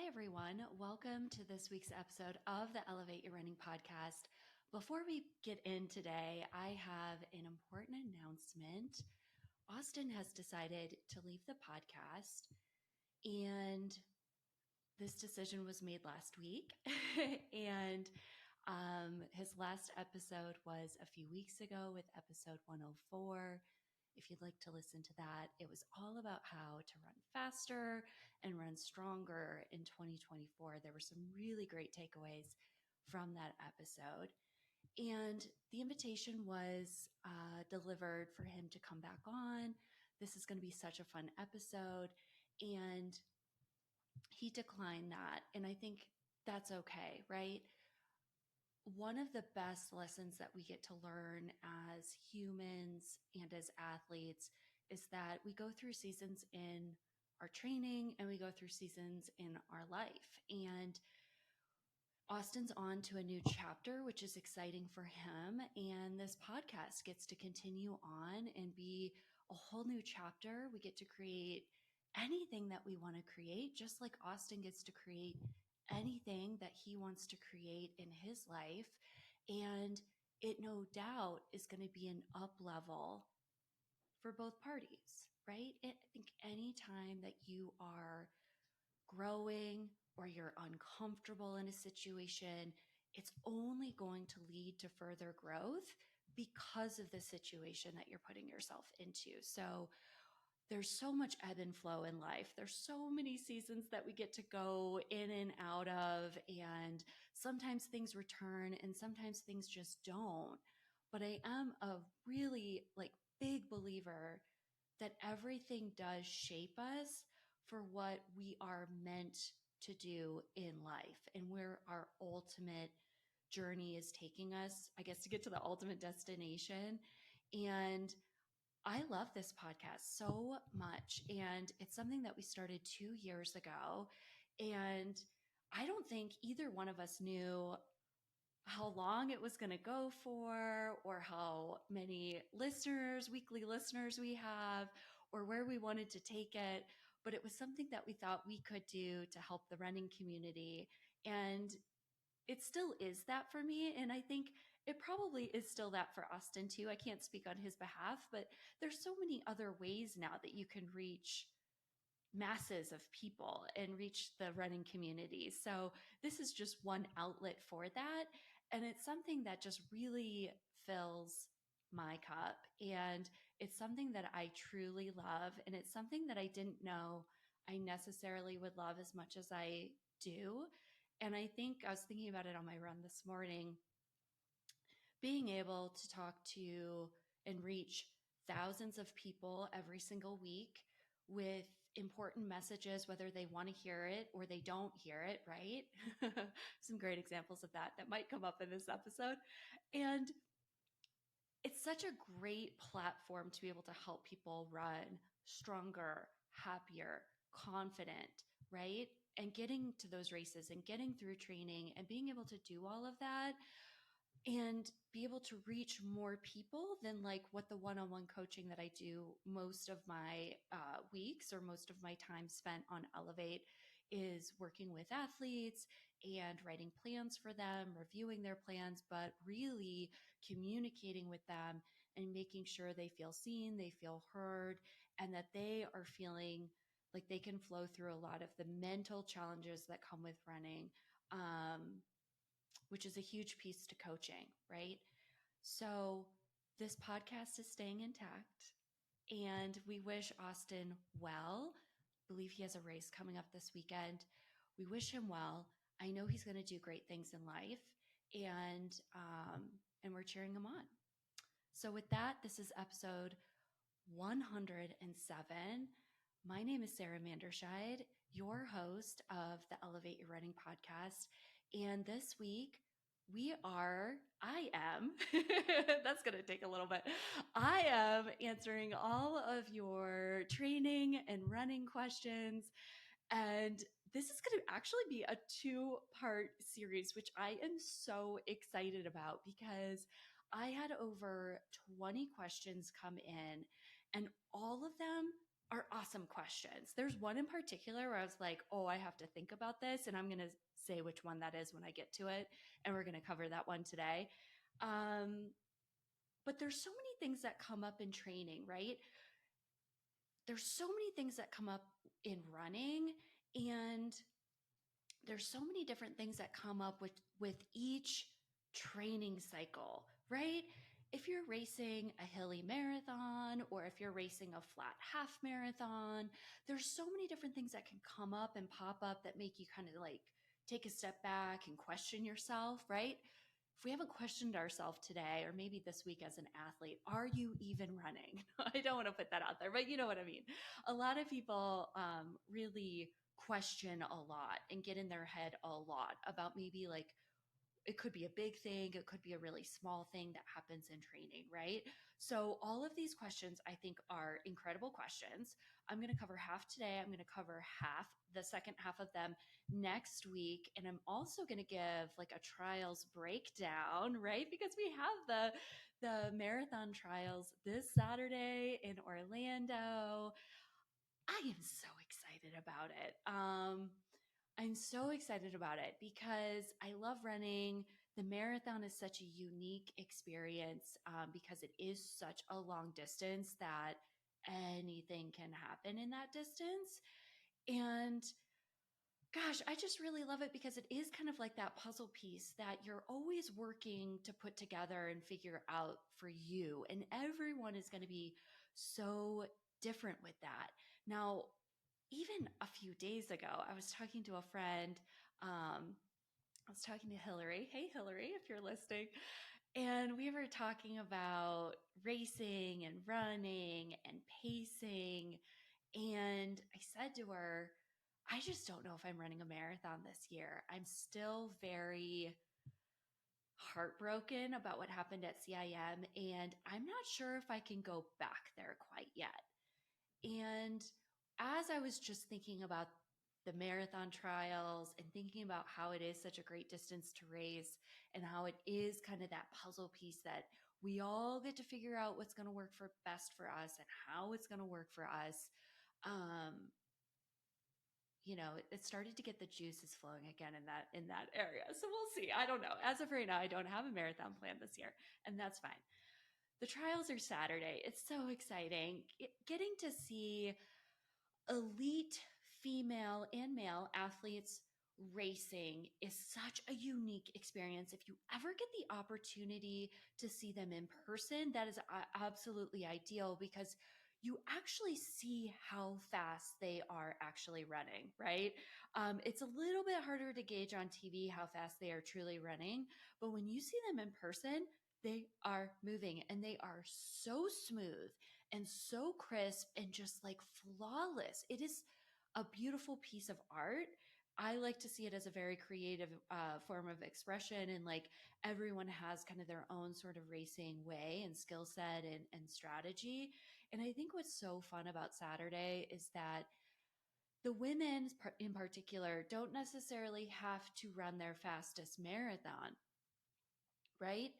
Hi, everyone. Welcome to this week's episode of the Elevate Your Running podcast. Before we get in today, I have an important announcement. Austin has decided to leave the podcast, and this decision was made last week. and his last episode was a few weeks ago with episode 104. If you'd like to listen to that, it was all about how to run faster and run stronger in 2024. There were some really great takeaways from that episode. And the invitation was delivered for him to come back on. This is going to be such a fun episode. And he declined that. And I think that's okay, right? One of the best lessons that we get to learn as humans and as athletes is that we go through seasons in our training and we go through seasons in our life. And Austin's on to a new chapter, which is exciting for him. And this podcast gets to continue on and be a whole new chapter. We get to create anything that we want to create, just like Austin gets to create anything that he wants to create in his life. And it no doubt is going to be an up level for both parties, right? I think anytime that you are growing or you're uncomfortable in a situation, it's only going to lead to further growth because of the situation that you're putting yourself into. So there's so much ebb and flow in life. There's so many seasons that we get to go in and out of, and sometimes things return and sometimes things just don't. But I am a really big believer that everything does shape us for what we are meant to do in life and where our ultimate journey is taking us, I guess, to get to the ultimate destination. And I love this podcast so much. And it's something that we started 2 years ago. And I don't think either one of us knew how long it was going to go for, or how many listeners, weekly listeners we have, or where we wanted to take it. But it was something that we thought we could do to help the running community. And it still is that for me. And I think it probably is still that for Austin too. I can't speak on his behalf, but there's so many other ways now that you can reach masses of people and reach the running community. So this is just one outlet for that. And it's something that just really fills my cup. And it's something that I truly love. And it's something that I didn't know I necessarily would love as much as I do. And I think I was thinking about it on my run this morning, being able to talk to and reach thousands of people every single week with important messages, whether they want to hear it or they don't hear it, right? Some great examples of that might come up in this episode. And it's such a great platform to be able to help people run stronger, happier, confident, right? And getting to those races and getting through training and being able to do all of that and be able to reach more people than what the one-on-one coaching that I do most of my weeks or most of my time spent on Elevate is working with athletes and writing plans for them, reviewing their plans, but really communicating with them and making sure they feel seen, they feel heard, and that they are feeling like they can flow through a lot of the mental challenges that come with running. Which is a huge piece to coaching, right? So this podcast is staying intact, and we wish Austin well. I believe he has a race coming up this weekend. We wish him well. I know he's going to do great things in life, and we're cheering him on. So with that, this is episode 107. My name is Sarah Manderscheid, your host of the Elevate Your Running podcast. And this week, I am, that's going to take a little bit. I am answering all of your training and running questions. And this is going to actually be a 2-part series, which I am so excited about because I had over 20 questions come in, and all of them are awesome questions. There's one in particular where I was like, oh, I have to think about this, and I'm going to say which one that is when I get to it, and we're going to cover that one today. Um, but there's so many things that come up in training, right? There's so many things that come up in running, and there's so many different things that come up with each training cycle, right? If you're racing a hilly marathon or if you're racing a flat half marathon, there's so many different things that can come up and pop up that make you kind of like take a step back and question yourself, right? If we haven't questioned ourselves today, or maybe this week as an athlete, are you even running? I don't want to put that out there, but you know what I mean. A lot of people really question a lot and get in their head a lot about maybe like it could be a big thing, it could be a really small thing that happens in training, right? So, all of these questions I think are incredible questions. I'm going to cover half today. I'm going to cover half, the second half of them next week. And I'm also going to give like a trials breakdown, right? Because we have the marathon trials this Saturday in Orlando. I am so excited about it. I'm so excited about it because I love running. The marathon is such a unique experience because it is such a long distance that anything can happen in that distance. And gosh, I just really love it because it is kind of like that puzzle piece that you're always working to put together and figure out for you. And everyone is going to be so different with that. Now, even a few days ago, I was talking to a friend. I was talking to Hillary. Hey, Hillary, if you're listening. And we were talking about racing and running and pacing. And I said to her, I just don't know if I'm running a marathon this year. I'm still very heartbroken about what happened at CIM, and I'm not sure if I can go back there quite yet. And as I was just thinking about the marathon trials and thinking about how it is such a great distance to race and how it is kind of that puzzle piece that we all get to figure out what's going to work for best for us and how it's going to work for us. Um, it started to get the juices flowing again in that area. So we'll see. I don't know. As of right now, I don't have a marathon plan this year, and that's fine. The trials are Saturday. It's so exciting. Getting to see elite female and male athletes racing is such a unique experience. If you ever get the opportunity to see them in person, that is absolutely ideal because you actually see how fast they are actually running, right? It's a little bit harder to gauge on TV how fast they are truly running, but when you see them in person, they are moving and they are so smooth and so crisp and just like flawless. It is a beautiful piece of art. I like to see it as a very creative form of expression, and like everyone has kind of their own sort of racing way and skill set and strategy. And I think what's so fun about Saturday is that the women in particular don't necessarily have to run their fastest marathon, right?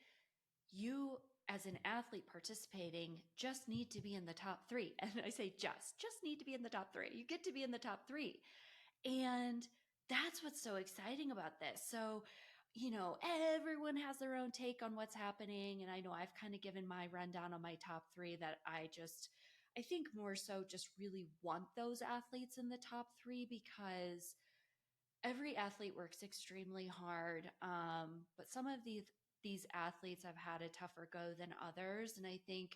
You as an athlete participating just need to be in the top three. And I say just need to be in the top three. You get to be in the top three. And that's what's so exciting about this. So, everyone has their own take on what's happening. And I know I've kind of given my rundown on my top three that I think more so just really want those athletes in the top three because every athlete works extremely hard, but some of these athletes have had a tougher go than others, and I think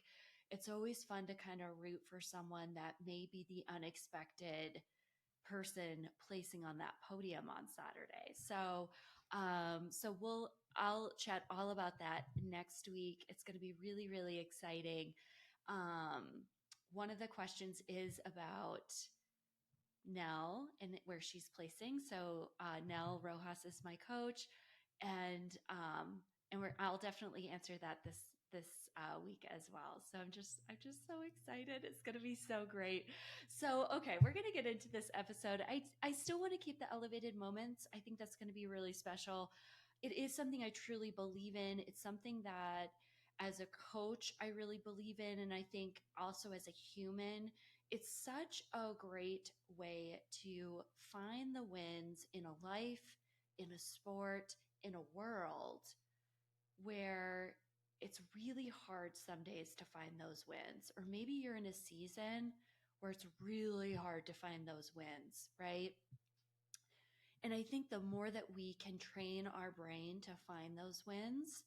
it's always fun to kind of root for someone that may be the unexpected person placing on that podium on Saturday. So I'll chat all about that next week. It's going to be really, really exciting. One of the questions is about Nell and where she's placing. So Nell Rojas is my coach, and I'll definitely answer that this week as well. So I'm just so excited. It's going to be so great. So okay, we're going to get into this episode. I still want to keep the elevated moments. I think that's going to be really special. It is something I truly believe in. It's something that as a coach I really believe in, and I think also as a human it's such a great way to find the wins in a life, in a sport, in a world where it's really hard some days to find those wins. Or maybe you're in a season where it's really hard to find those wins, right? And I think the more that we can train our brain to find those wins,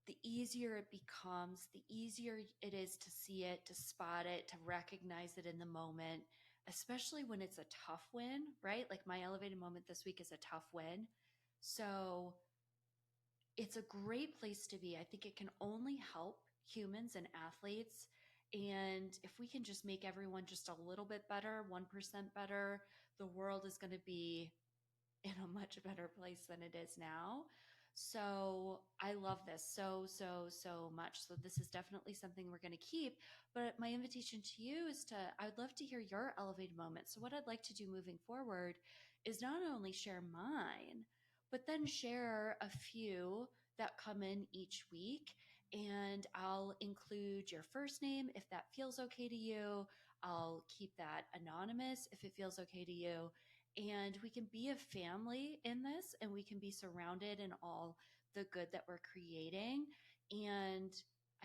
the easier it becomes, the easier it is to see it, to spot it, to recognize it in the moment, especially when it's a tough win, right? Like my elevated moment this week is a tough win. So it's a great place to be. I think it can only help humans and athletes. And if we can just make everyone just a little bit better, 1% better, the world is going to be in a much better place than it is now. So I love this so much. So this is definitely something we're going to keep. But my invitation to you is I would love to hear your elevated moment. So what I'd like to do moving forward is not only share mine, but then share a few that come in each week. And I'll include your first name if that feels okay to you. I'll keep that anonymous if it feels okay to you. And we can be a family in this, and we can be surrounded in all the good that we're creating. And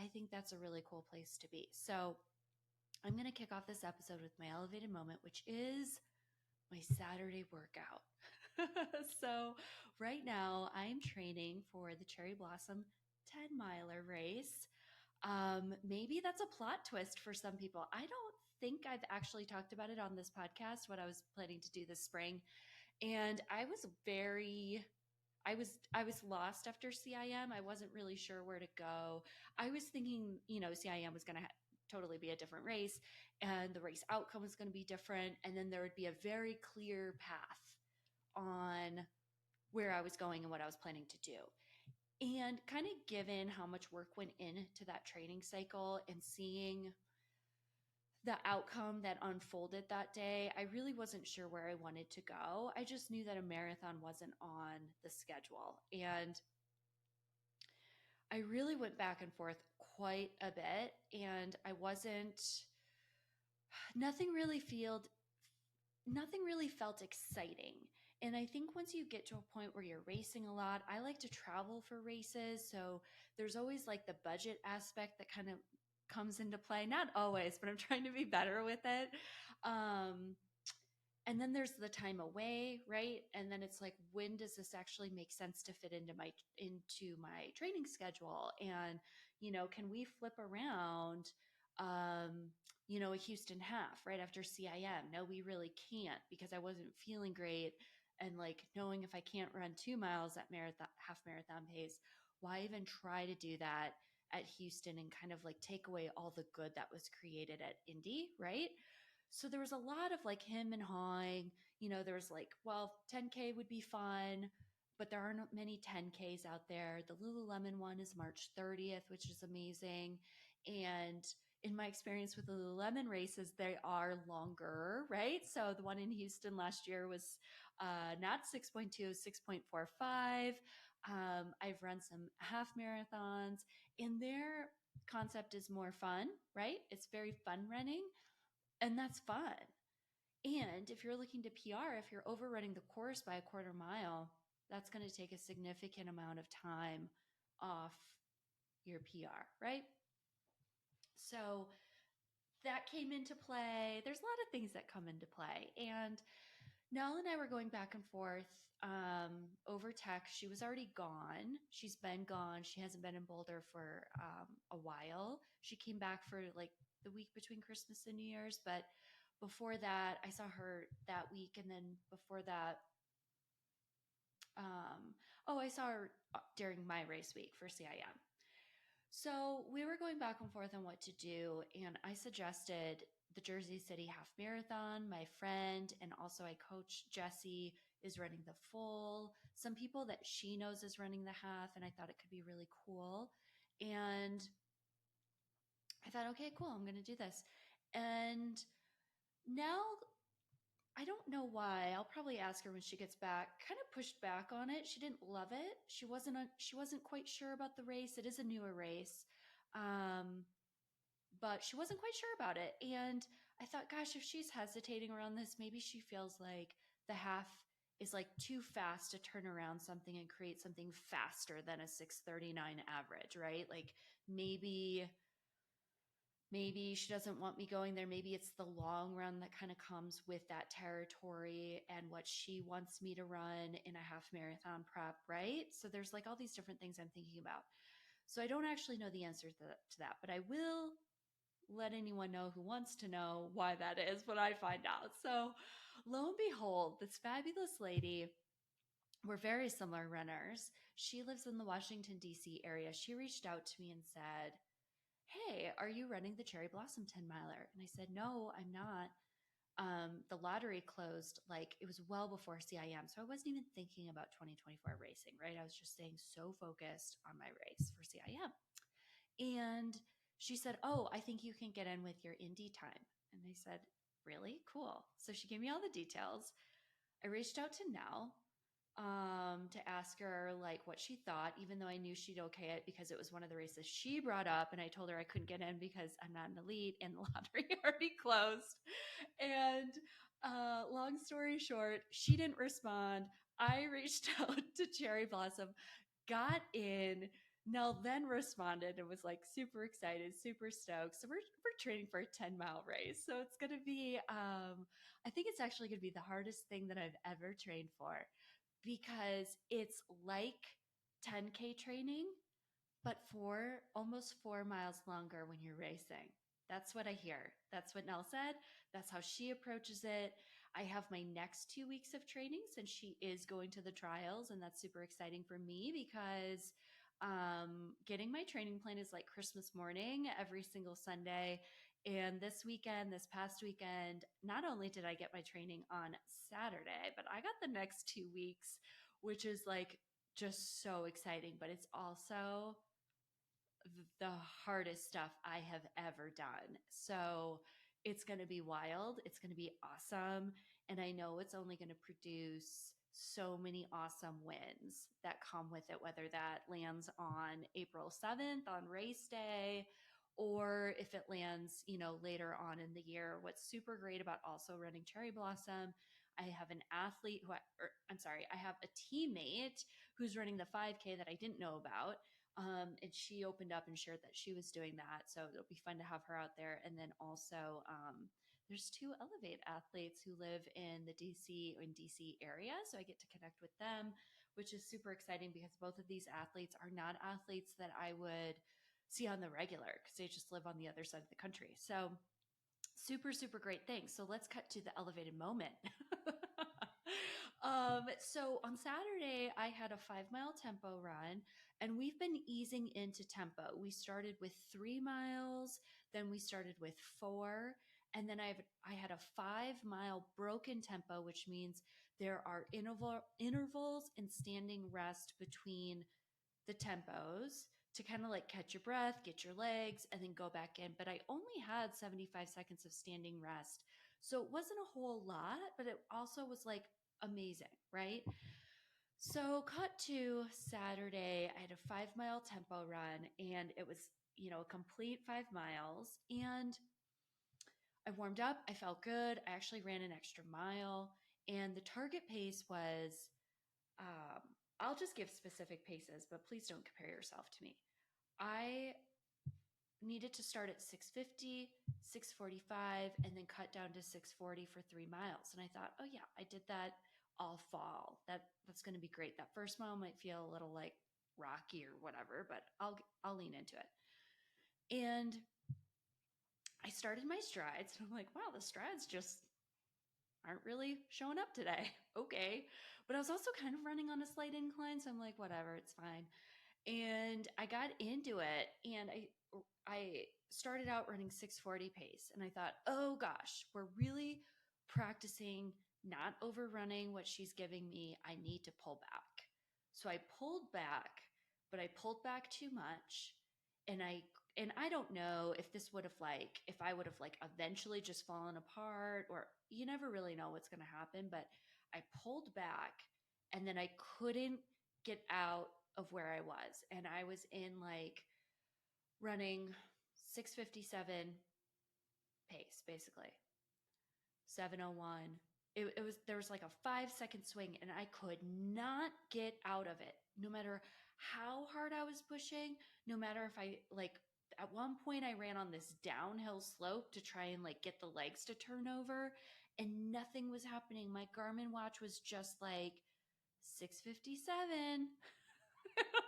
I think that's a really cool place to be. So I'm going to kick off this episode with my elevated moment, which is my Saturday workout. So right now I'm training for the Cherry Blossom 10-miler race. Maybe that's a plot twist for some people. I don't think I've actually talked about it on this podcast, what I was planning to do this spring. And I was lost after CIM. I wasn't really sure where to go. I was thinking, CIM was going to totally be a different race, and the race outcome was going to be different. And then there would be a very clear path on where I was going and what I was planning to do. And kind of given how much work went into that training cycle and seeing the outcome that unfolded that day, I really wasn't sure where I wanted to go. I just knew that a marathon wasn't on the schedule. And I really went back and forth quite a bit. And nothing really felt exciting. And I think once you get to a point where you're racing a lot, I like to travel for races. So there's always like the budget aspect that kind of comes into play. Not always, but I'm trying to be better with it. And then there's the time away, right? And then it's like, when does this actually make sense to fit into my training schedule? And, can we flip around, a Houston half right after CIM? No, we really can't, because I wasn't feeling great. And like, knowing if I can't run 2 miles at half marathon pace, why even try to do that at Houston and kind of like take away all the good that was created at Indy, right? So there was a lot of like him and hawing. There was like, well, 10K would be fun, but there aren't many 10Ks out there. The Lululemon one is March 30th, which is amazing. And in my experience with the Lululemon races, they are longer, right? So the one in Houston last year was not 6.2, 6.45. I've run some half marathons, and their concept is more fun, right? It's very fun running, and that's fun. And if you're looking to PR, if you're overrunning the course by a quarter mile, that's going to take a significant amount of time off your PR, right? So that came into play. There's a lot of things that come into play. And Nell and I were going back and forth over text. She was already gone. She's been gone. She hasn't been in Boulder for a while. She came back for like the week between Christmas and New Year's. But before that, I saw her that week. And then before that, I saw her during my race week for CIM. So we were going back and forth on what to do, and I suggested the Jersey City Half Marathon. My friend and also I coach Jessie is running the full. Some people that she knows is running the half, and I thought it could be really cool. And I thought, okay, cool, I'm going to do this. And now I don't know why. I'll probably ask her when she gets back. Kind of pushed back on it. She didn't love it. She wasn't quite sure about the race. It is a newer race. But she wasn't quite sure about it. And I thought, gosh, if she's hesitating around this, maybe she feels like the half is like too fast to turn around something and create something faster than a 6:39 average, right? Like maybe maybe she doesn't want me going there. Maybe it's the long run that kind of comes with that territory and what she wants me to run in a half marathon prep, right? So there's like all these different things I'm thinking about. So I don't actually know the answer to that, but I will let anyone know who wants to know why that is when I find out. So lo and behold, this fabulous lady, we're very similar runners. She lives in the Washington, D.C. area. She reached out to me and said, "Hey, are you running the Cherry Blossom 10 miler?" And I said, "No, I'm not. The lottery closed, like it was well before CIM. So I wasn't even thinking about 2024 racing, right? I was just staying so focused on my race for CIM." And she said, "Oh, I think you can get in with your Indy time." And I said, "Really? Cool." So she gave me all the details. I reached out to Nell to ask her like what she thought, even though I knew she'd okay it because it was one of the races she brought up, and I told her I couldn't get in because I'm not an elite and the lottery already closed. And long story short, she didn't respond. I reached out to Cherry Blossom, got in. Nell then responded and was like super excited, super stoked. So we're training for a 10-mile race. So it's gonna be I think it's actually gonna be the hardest thing that I've ever trained for because it's like 10K training, but for almost 4 miles longer when you're racing. That's what I hear. That's what Nell said. That's how she approaches it. I have my next 2 weeks of training since she is going to the trials, and that's super exciting for me because getting my training plan is like Christmas morning every single Sunday. And this past weekend, not only did I get my training on Saturday, but I got the next 2 weeks, which is like just so exciting. But it's also the hardest stuff I have ever done. So it's going to be wild. It's going to be awesome. And I know it's only going to produce so many awesome wins that come with it, whether that lands on April 7th on race day or if it lands, later on in the year. What's super great about also running Cherry Blossom, I have an athlete I have a teammate who's running the 5K that I didn't know about, and she opened up and shared that she was doing that. So it'll be fun to have her out there. And then also, there's two Elevate athletes who live in the DC area. So I get to connect with them, which is super exciting because both of these athletes are not athletes that I would see on the regular because they just live on the other side of the country. So super, super great thing. So let's cut to the elevated moment. So on Saturday, I had a 5 mile tempo run, and we've been easing into tempo. We started with 3 miles, then we started with four, and then I had a 5 mile broken tempo, which means there are intervals and standing rest between the tempos to kind of like catch your breath, get your legs, and then go back in. But I only had 75 seconds of standing rest. So it wasn't a whole lot, but it also was like amazing, right? So, cut to Saturday, I had a 5 mile tempo run and it was, a complete 5 miles. And I warmed up, I felt good. I actually ran an extra mile, and the target pace was um, I'll just give specific paces, but please don't compare yourself to me. I needed to start at 6:50, 6:45, and then cut down to 6:40 for 3 miles. And I thought, oh yeah, I did that all fall. That's going to be great. That first mile might feel a little like rocky or whatever, but I'll lean into it. And I started my strides, and I'm like, wow, the strides just aren't really showing up today. Okay. But I was also kind of running on a slight incline, so I'm like, whatever, it's fine. And I got into it, and I started out running 6:40 pace, and I thought, oh gosh, we're really practicing not overrunning what she's giving me. I need to pull back. So I pulled back, but I pulled back too much, and I don't know if this would have if I would have eventually just fallen apart, or you never really know what's going to happen, but I pulled back, and then I couldn't get out of where I was. And I was in running 6:57 pace, basically. 7:01. It was there was like a 5 second swing and I could not get out of it. No matter how hard I was pushing, no matter if I like at one point I ran on this downhill slope to try and like get the legs to turn over and nothing was happening. My Garmin watch was just like 6:57.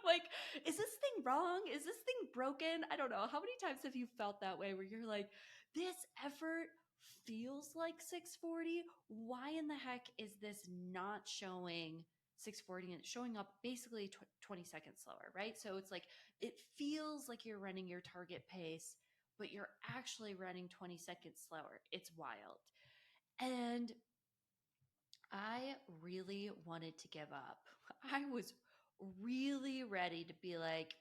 Like, is this thing wrong? Is this thing broken? I don't know. How many times have you felt that way where you're like, this effort feels like 6:40? Why in the heck is this not showing 6:40 and it's showing up basically 20 seconds slower, right? So it's like, it feels like you're running your target pace, but you're actually running 20 seconds slower. It's wild. And I really wanted to give up. I was really ready to be like,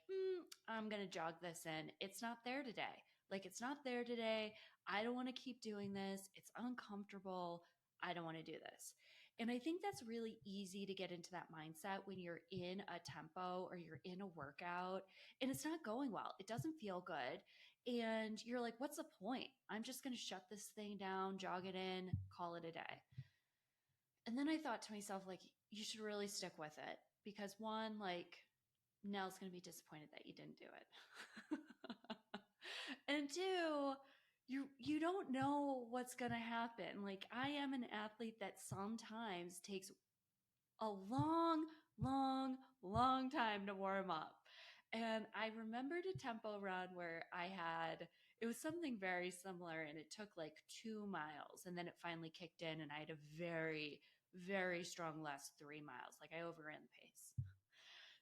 I'm going to jog this in. It's not there today. Like, it's not there today. I don't want to keep doing this. It's uncomfortable. I don't want to do this. And I think that's really easy to get into that mindset when you're in a tempo or you're in a workout and it's not going well. It doesn't feel good. And you're like, what's the point? I'm just going to shut this thing down, jog it in, call it a day. And then I thought to myself, like, you should really stick with it because one, like, Nell's going to be disappointed that you didn't do it. And two, you don't know what's going to happen. Like, I am an athlete that sometimes takes a long, long time to warm up. And I remembered a tempo run where it was something very similar and it took like 2 miles and then it finally kicked in and I had a very, very strong last 3 miles. Like I overran the pace.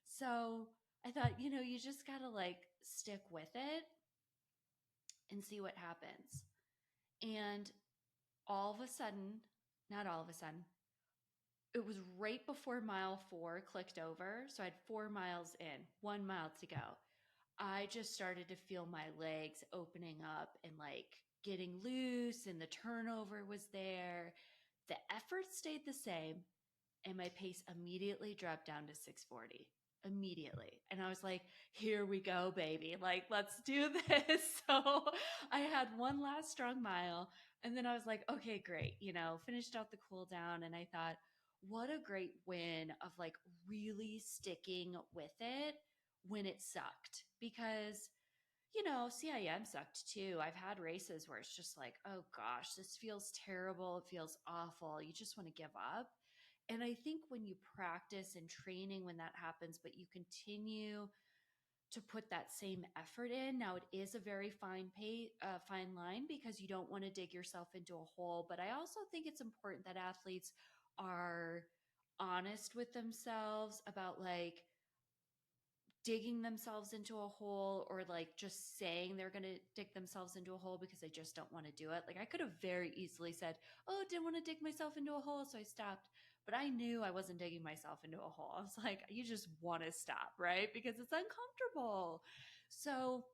So I thought, you just got to like stick with it and see what happens. And all of a sudden, not all of a sudden, it was right before mile 4 clicked over. So I had 4 miles in, 1 mile to go. I just started to feel my legs opening up and like getting loose, and the turnover was there. The effort stayed the same, and my pace immediately dropped down to 6:40 immediately. And I was like, here we go, baby. Like, let's do this. So I had one last strong mile. And then I was like, okay, great. Finished out the cool down. And I thought, what a great win of like really sticking with it when it sucked. Because CIM sucked too. I've had races where it's just like, oh gosh, this feels terrible. It feels awful. You just want to give up. And I think when you practice and training, when that happens, but you continue to put that same effort in. Now it is a very fine line because you don't want to dig yourself into a hole. But I also think it's important that athletes are honest with themselves about like digging themselves into a hole or like just saying they're going to dig themselves into a hole because they just don't want to do it. Like I could have very easily said, oh, didn't want to dig myself into a hole, so I stopped. But I knew I wasn't digging myself into a hole. I was like, you just want to stop, right? Because it's uncomfortable. So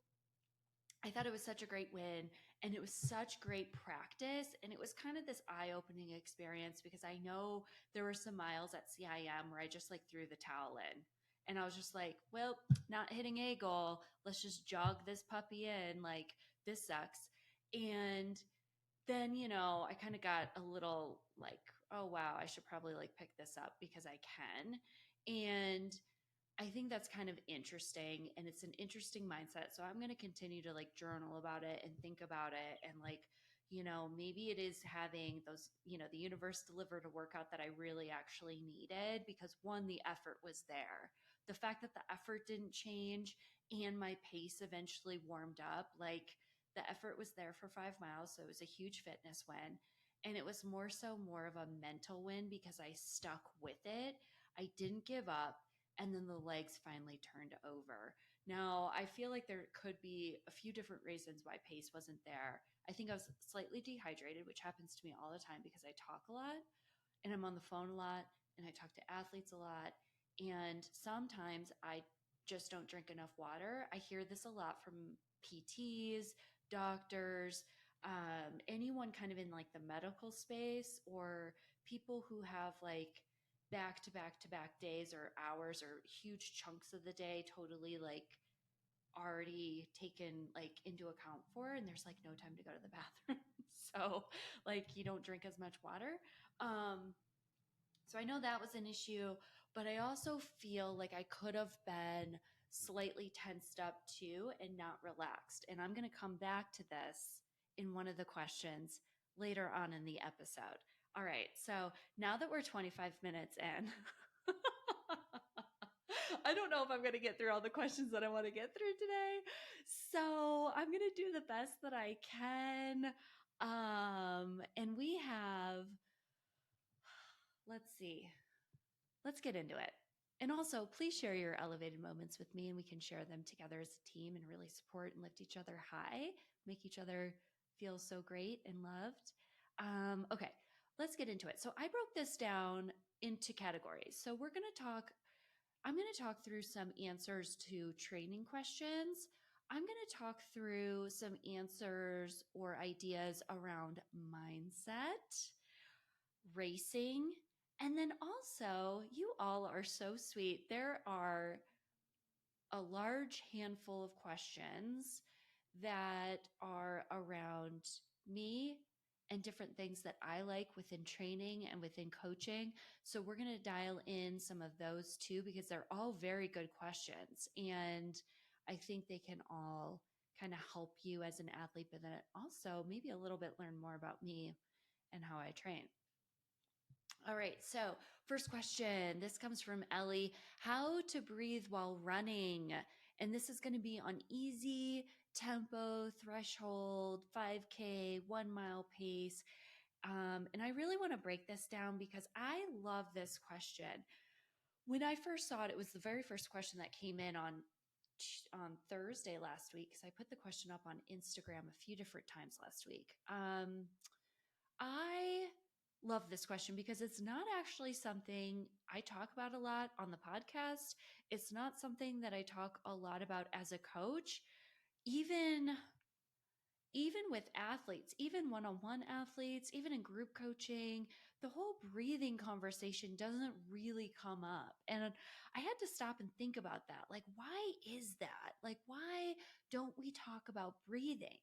I thought it was such a great win and it was such great practice. And it was kind of this eye opening experience because I know there were some miles at CIM where I just like threw the towel in. And I was just like, well, not hitting a goal. Let's just jog this puppy in. Like, this sucks. And then, I kind of got a little like, oh, wow, I should probably like pick this up because I can. And I think that's kind of interesting and it's an interesting mindset. So I'm going to continue to like journal about it and think about it. And like, maybe it is having those, the universe delivered a workout that I really actually needed because one, the effort was there. The fact that the effort didn't change and my pace eventually warmed up, like the effort was there for 5 miles. So it was a huge fitness win. And it was more of a mental win because I stuck with it. I didn't give up and then the legs finally turned over. Now, I feel like there could be a few different reasons why pace wasn't there. I think I was slightly dehydrated, which happens to me all the time because I talk a lot and I'm on the phone a lot and I talk to athletes a lot. And sometimes I just don't drink enough water. I hear this a lot from PTs, doctors, anyone kind of in like the medical space or people who have like back to back to back days or hours or huge chunks of the day totally like already taken like into account for and there's like no time to go to the bathroom. So, like, you don't drink as much water. Um, so I know that was an issue, but I also feel like I could have been slightly tensed up too and not relaxed. And I'm going to come back to this in one of the questions later on in the episode. All right. So now that we're 25 minutes in, I don't know if I'm going to get through all the questions that I want to get through today. So I'm going to do the best that I can. And we have, let's see, let's get into it. And also, please share your elevated moments with me, and we can share them together as a team and really support and lift each other high, make each other feel so great and loved. Okay, let's get into it. So, I broke this down into categories. So, I'm going to talk through some answers to training questions. I'm going to talk through some answers or ideas around mindset, racing. And then also, you all are so sweet. There are a large handful of questions that are around me and different things that I like within training and within coaching. So we're going to dial in some of those too, because they're all very good questions. And I think they can all kind of help you as an athlete, but then also maybe a little bit learn more about me and how I train. All right. So, first question. This comes from Ellie. How to breathe while running. And this is going to be on easy tempo, threshold, 5K, 1 mile pace. And I really want to break this down because I love this question. When I first saw it, it was the very first question that came in on Thursday last week because I put the question up on Instagram a few different times last week. I love this question because it's not actually something I talk about a lot on the podcast. It's not something that I talk a lot about as a coach. Even with athletes, even one-on-one athletes, even in group coaching, the whole breathing conversation doesn't really come up. And I had to stop and think about that. Like, why is that? Like, why don't we talk about breathing?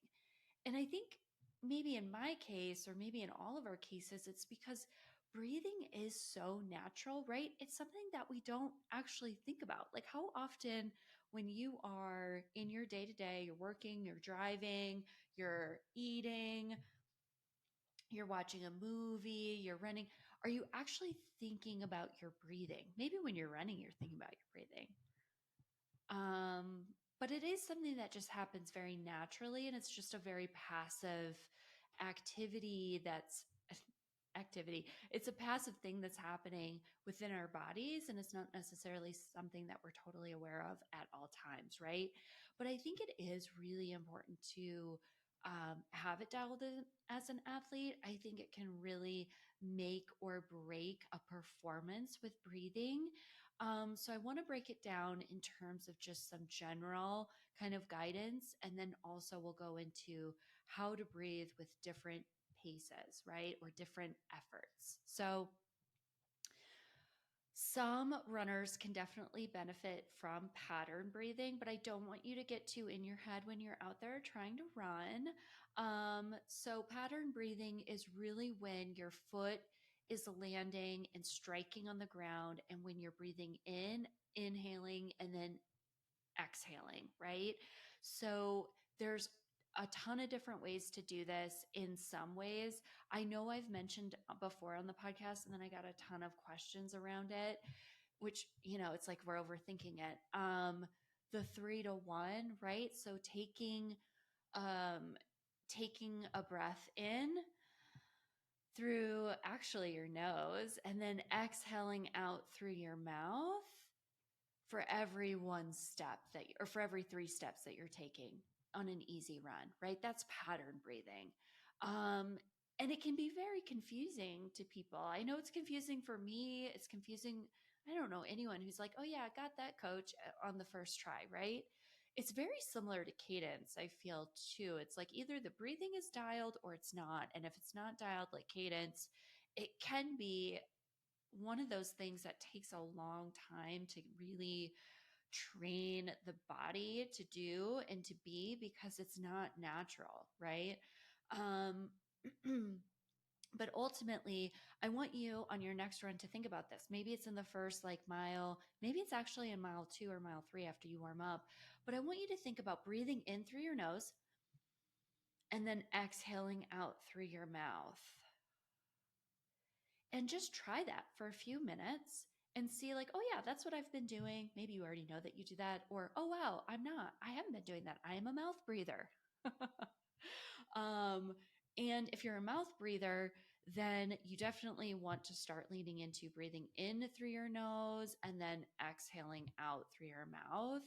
And I think maybe in my case, or maybe in all of our cases, it's because breathing is so natural, right? It's something that we don't actually think about. Like, how often, when you are in your day to day, you're working, you're driving, you're eating, you're watching a movie, you're running, are you actually thinking about your breathing? Maybe when you're running, you're thinking about your breathing. But it is something that just happens very naturally, and it's just a very passive activity that's activity. It's a passive thing that's happening within our bodies, and it's not necessarily something that we're totally aware of at all times, right? But I think it is really important to have it dialed in as an athlete. I think it can really make or break a performance with breathing. So I want to break it down in terms of just some general kind of guidance, and then also we'll go into how to breathe with different paces, right? Or different efforts. So some runners can definitely benefit from pattern breathing, but I don't want you to get too in your head when you're out there trying to run. So pattern breathing is really when your foot is landing and striking on the ground, and when you're breathing in, inhaling, and then exhaling, right? So there's a ton of different ways to do this. In some ways, I know I've mentioned before on the podcast, and then I got a ton of questions around it, which, it's like we're overthinking it. The 3 to 1, right? So taking a breath in through actually your nose and then exhaling out through your mouth for every one step or for every 3 steps that you're taking on an easy run, right? That's pattern breathing. And it can be very confusing to people. I know it's confusing for me. It's confusing. I don't know anyone who's like, oh yeah, I got that, coach, on the first try, right? It's very similar to cadence, I feel too. It's like either the breathing is dialed or it's not. And if it's not dialed like cadence, it can be one of those things that takes a long time to really train the body to do and to be, because it's not natural, right? But ultimately, I want you on your next run to think about this. Maybe it's in the first like mile, maybe it's actually in mile 2 or mile 3 after you warm up. But I want you to think about breathing in through your nose and then exhaling out through your mouth. And just try that for a few minutes and see, like, oh, yeah, that's what I've been doing. Maybe you already know that you do that. Or, oh, wow, I haven't been doing that. I am a mouth breather. um, and if you're a mouth breather, then you definitely want to start leaning into breathing in through your nose and then exhaling out through your mouth.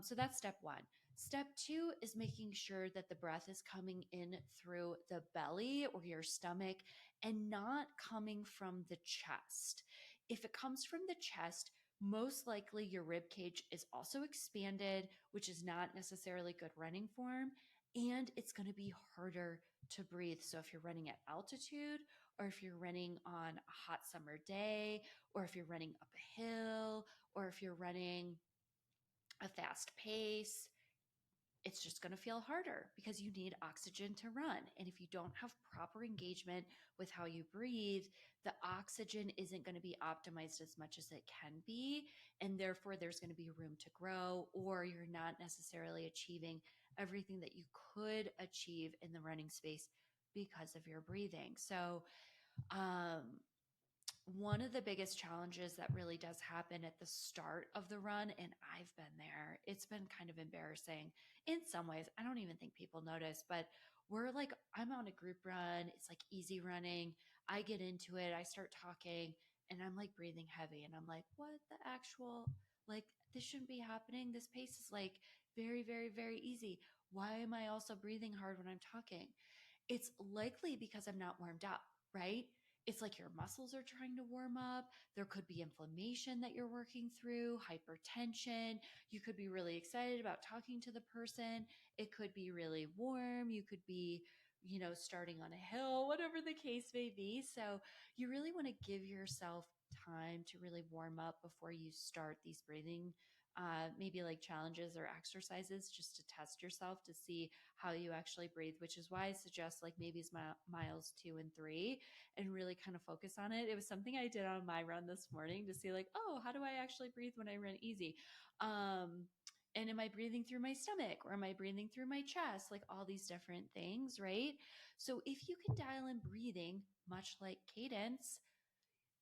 So that's step one. Step two is making sure that the breath is coming in through the belly or your stomach and not coming from the chest. If it comes from the chest, most likely your rib cage is also expanded, which is not necessarily good running form, and it's going to be harder to breathe. So if you're running at altitude, or if you're running on a hot summer day, or if you're running up a hill, or if you're running a fast pace, it's just going to feel harder because you need oxygen to run. And if you don't have proper engagement with how you breathe, the oxygen isn't going to be optimized as much as it can be. And therefore, there's going to be room to grow, or you're not necessarily achieving everything that you could achieve in the running space because of your breathing. So, um, one of the biggest challenges that really does happen at the start of the run, and I've been there, it's been kind of embarrassing in some ways. I don't even think people notice, but I'm on a group run. It's like easy running. I get into it. I start talking and I'm like breathing heavy. And I'm like, what the actual, like, this shouldn't be happening. This pace is like very, very, very easy. Why am I also breathing hard when I'm talking? It's likely because I'm not warmed up, right? It's like your muscles are trying to warm up. There could be inflammation that you're working through, hypertension. You could be really excited about talking to the person. It could be really warm. You could be, starting on a hill, whatever the case may be. So you really want to give yourself time to really warm up before you start these breathing, maybe like challenges or exercises, just to test yourself to see how you actually breathe, which is why I suggest like maybe it's miles 2 and 3 and really kind of focus on it. It was something I did on my run this morning to see like, oh, how do I actually breathe when I run easy? And am I breathing through my stomach or am I breathing through my chest? Like all these different things, right? So if you can dial in breathing, much like cadence,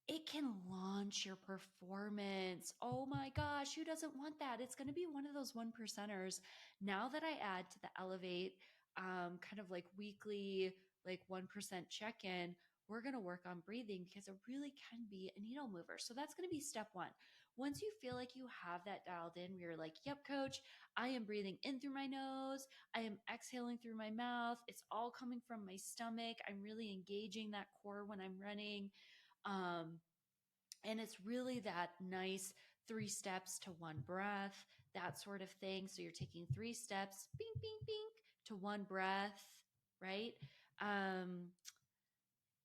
it can launch your performance. Oh my gosh, who doesn't want that? It's going to be one of those one percenters. Now that I add to the Elevate kind of like weekly, like 1% check in, we're going to work on breathing because it really can be a needle mover. So that's going to be step one. Once you feel like you have that dialed in, where you're like, yep, coach, I am breathing in through my nose. I am exhaling through my mouth. It's all coming from my stomach. I'm really engaging that core when I'm running. Um, and it's really that nice 3 steps to one breath, that sort of thing. So you're taking 3 steps, bing, bing, bing, to one breath, right? Um,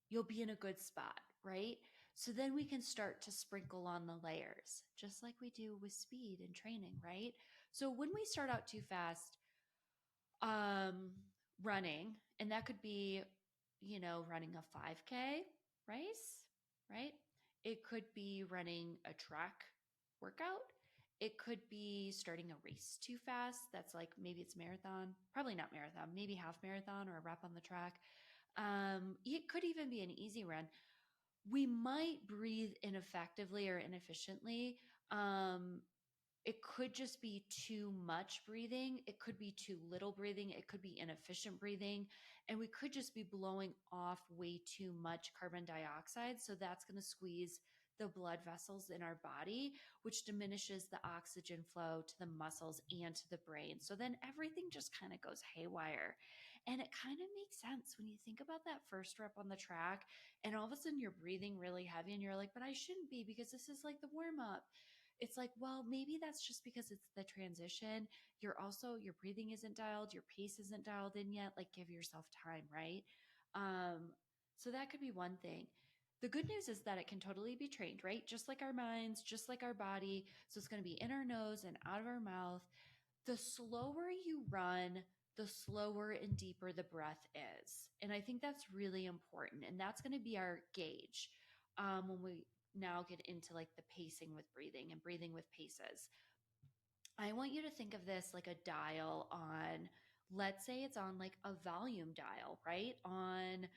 you'll be in a good spot, right? So then we can start to sprinkle on the layers, just like we do with speed and training, right? So when we start out too fast, um, running, and that could be, running a 5K race, right? It could be running a track workout. It could be starting a race too fast. That's like maybe it's marathon, probably not marathon, maybe half marathon or a rep on the track. It could even be an easy run. We might breathe ineffectively or inefficiently. Um, it could just be too much breathing. It could be too little breathing. It could be inefficient breathing. And we could just be blowing off way too much carbon dioxide. So that's going to squeeze the blood vessels in our body, which diminishes the oxygen flow to the muscles and to the brain. So then everything just kind of goes haywire. And it kind of makes sense when you think about that first rep on the track and all of a sudden you're breathing really heavy and you're like, but I shouldn't be because this is like the warm up. It's like, well, maybe that's just because it's the transition. Your breathing isn't dialed, your pace isn't dialed in yet. Like, give yourself time, right? So that could be one thing. The good news is that it can totally be trained, right? Just like our minds, just like our body. So it's going to be in our nose and out of our mouth. The slower you run, the slower and deeper the breath is. And I think that's really important. And that's going to be our gauge when we now get into like the pacing with breathing and breathing with paces. I want you to think of this like a dial on, let's say it's on like a volume dial, right? On,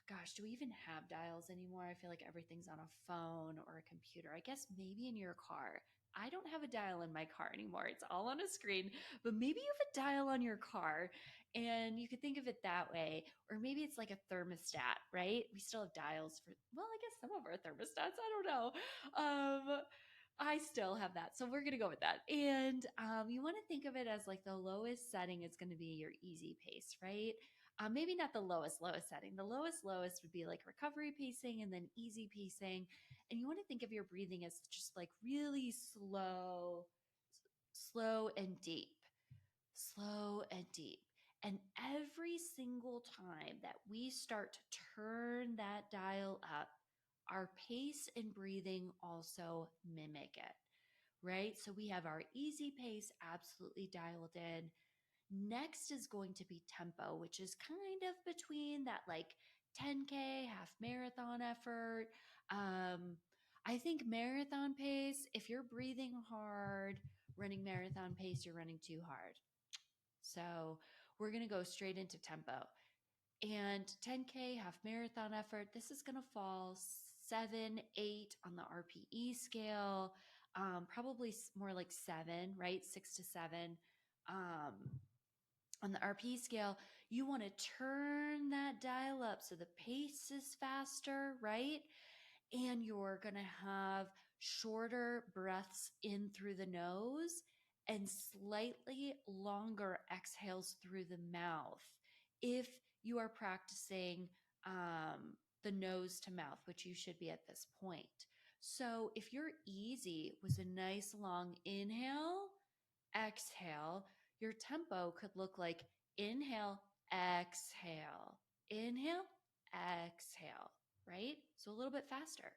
gosh, do we even have dials anymore? I feel like everything's on a phone or a computer. I guess maybe in your car. I don't have a dial in my car anymore. It's all on a screen, but maybe you have a dial on your car and you could think of it that way. Or maybe it's like a thermostat, right? We still have dials for, well, I guess some of our thermostats, I don't know. I still have that. So we're going to go with that. And you want to think of it as like the lowest setting is going to be your easy pace, right? Maybe not the lowest setting. The lowest would be like recovery pacing and then easy pacing. And you want to think of your breathing as just like really slow and deep, slow and deep. And every single time that we start to turn that dial up, our pace and breathing also mimic it, right? So we have our easy pace absolutely dialed in. Next is going to be tempo, which is kind of between that like 10K, half marathon effort. I think marathon pace, if you're breathing hard, running marathon pace, you're running too hard. So we're going to go straight into tempo. And 10K, half marathon effort, this is going to fall 7, 8 on the RPE scale, probably more like 7, right? 6 to 7. Um, on the RPE scale, you want to turn that dial up so the pace is faster, right? And you're going to have shorter breaths in through the nose and slightly longer exhales through the mouth if you are practicing the nose to mouth, which you should be at this point. So if your easy was a nice long inhale, exhale, your tempo could look like inhale, exhale, inhale, exhale, right? So a little bit faster.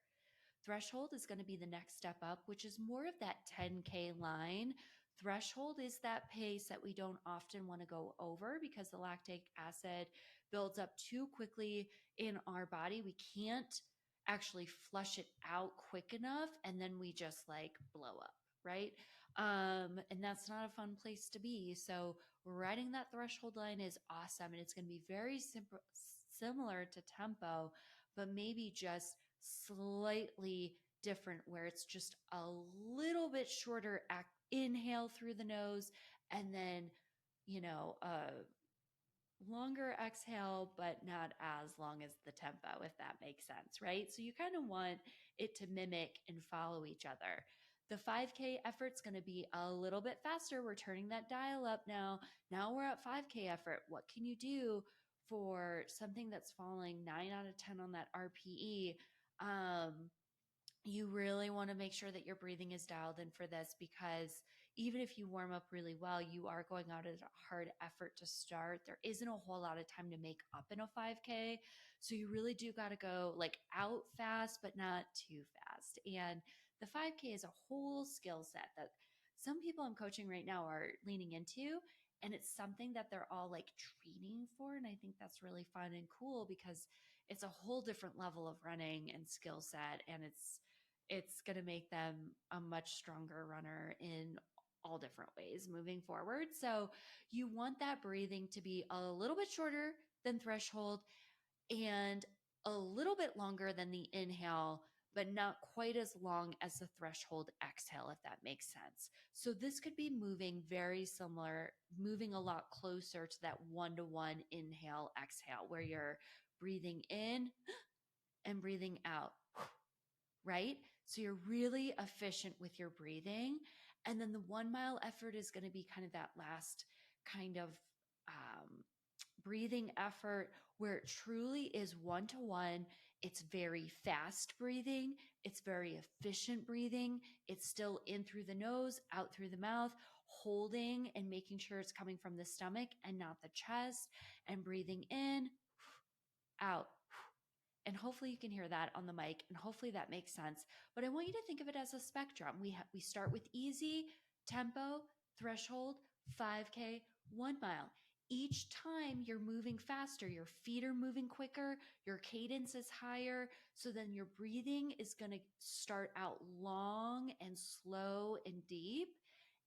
Threshold is going to be the next step up, which is more of that 10K line. Threshold is that pace that we don't often want to go over because the lactic acid builds up too quickly in our body. We can't actually flush it out quick enough, and then we just like blow up, right? And that's not a fun place to be. So riding that threshold line is awesome, and it's going to be very similar to tempo, but maybe just slightly different where it's just a little bit shorter inhale through the nose and then a longer exhale, but not as long as the tempo, if that makes sense, right? So you kind of want it to mimic and follow each other. The 5K effort's going to be a little bit faster. We're turning that dial up now. Now we're at 5K effort. What can you do for something that's falling 9 out of 10 on that RPE? You really want to make sure that your breathing is dialed in for this because even if you warm up really well, you are going out at a hard effort to start. There isn't a whole lot of time to make up in a 5K. So you really do got to go like out fast, but not too fast. And the 5K is a whole skill set that some people I'm coaching right now are leaning into. And it's something that they're all like training for. And I think that's really fun and cool because it's a whole different level of running and skill set. And it's going to make them a much stronger runner in all different ways moving forward. So you want that breathing to be a little bit shorter than threshold and a little bit longer than the inhale, but not quite as long as the threshold exhale, if that makes sense. So this could be moving very similar, moving a lot closer to that 1-to-1 inhale, exhale, where you're breathing in and breathing out, right? So you're really efficient with your breathing. And then the 1 mile effort is going to be kind of that last kind of breathing effort where it truly is 1-to-1. It's very fast breathing. It's very efficient breathing. It's still in through the nose, out through the mouth, holding and making sure it's coming from the stomach and not the chest, and breathing in, out. And hopefully you can hear that on the mic, and hopefully that makes sense. But I want you to think of it as a spectrum. We start with easy, tempo, threshold, 5K, 1 mile. each time you're moving faster, your feet are moving quicker, your cadence is higher. So then your breathing is going to start out long and slow and deep,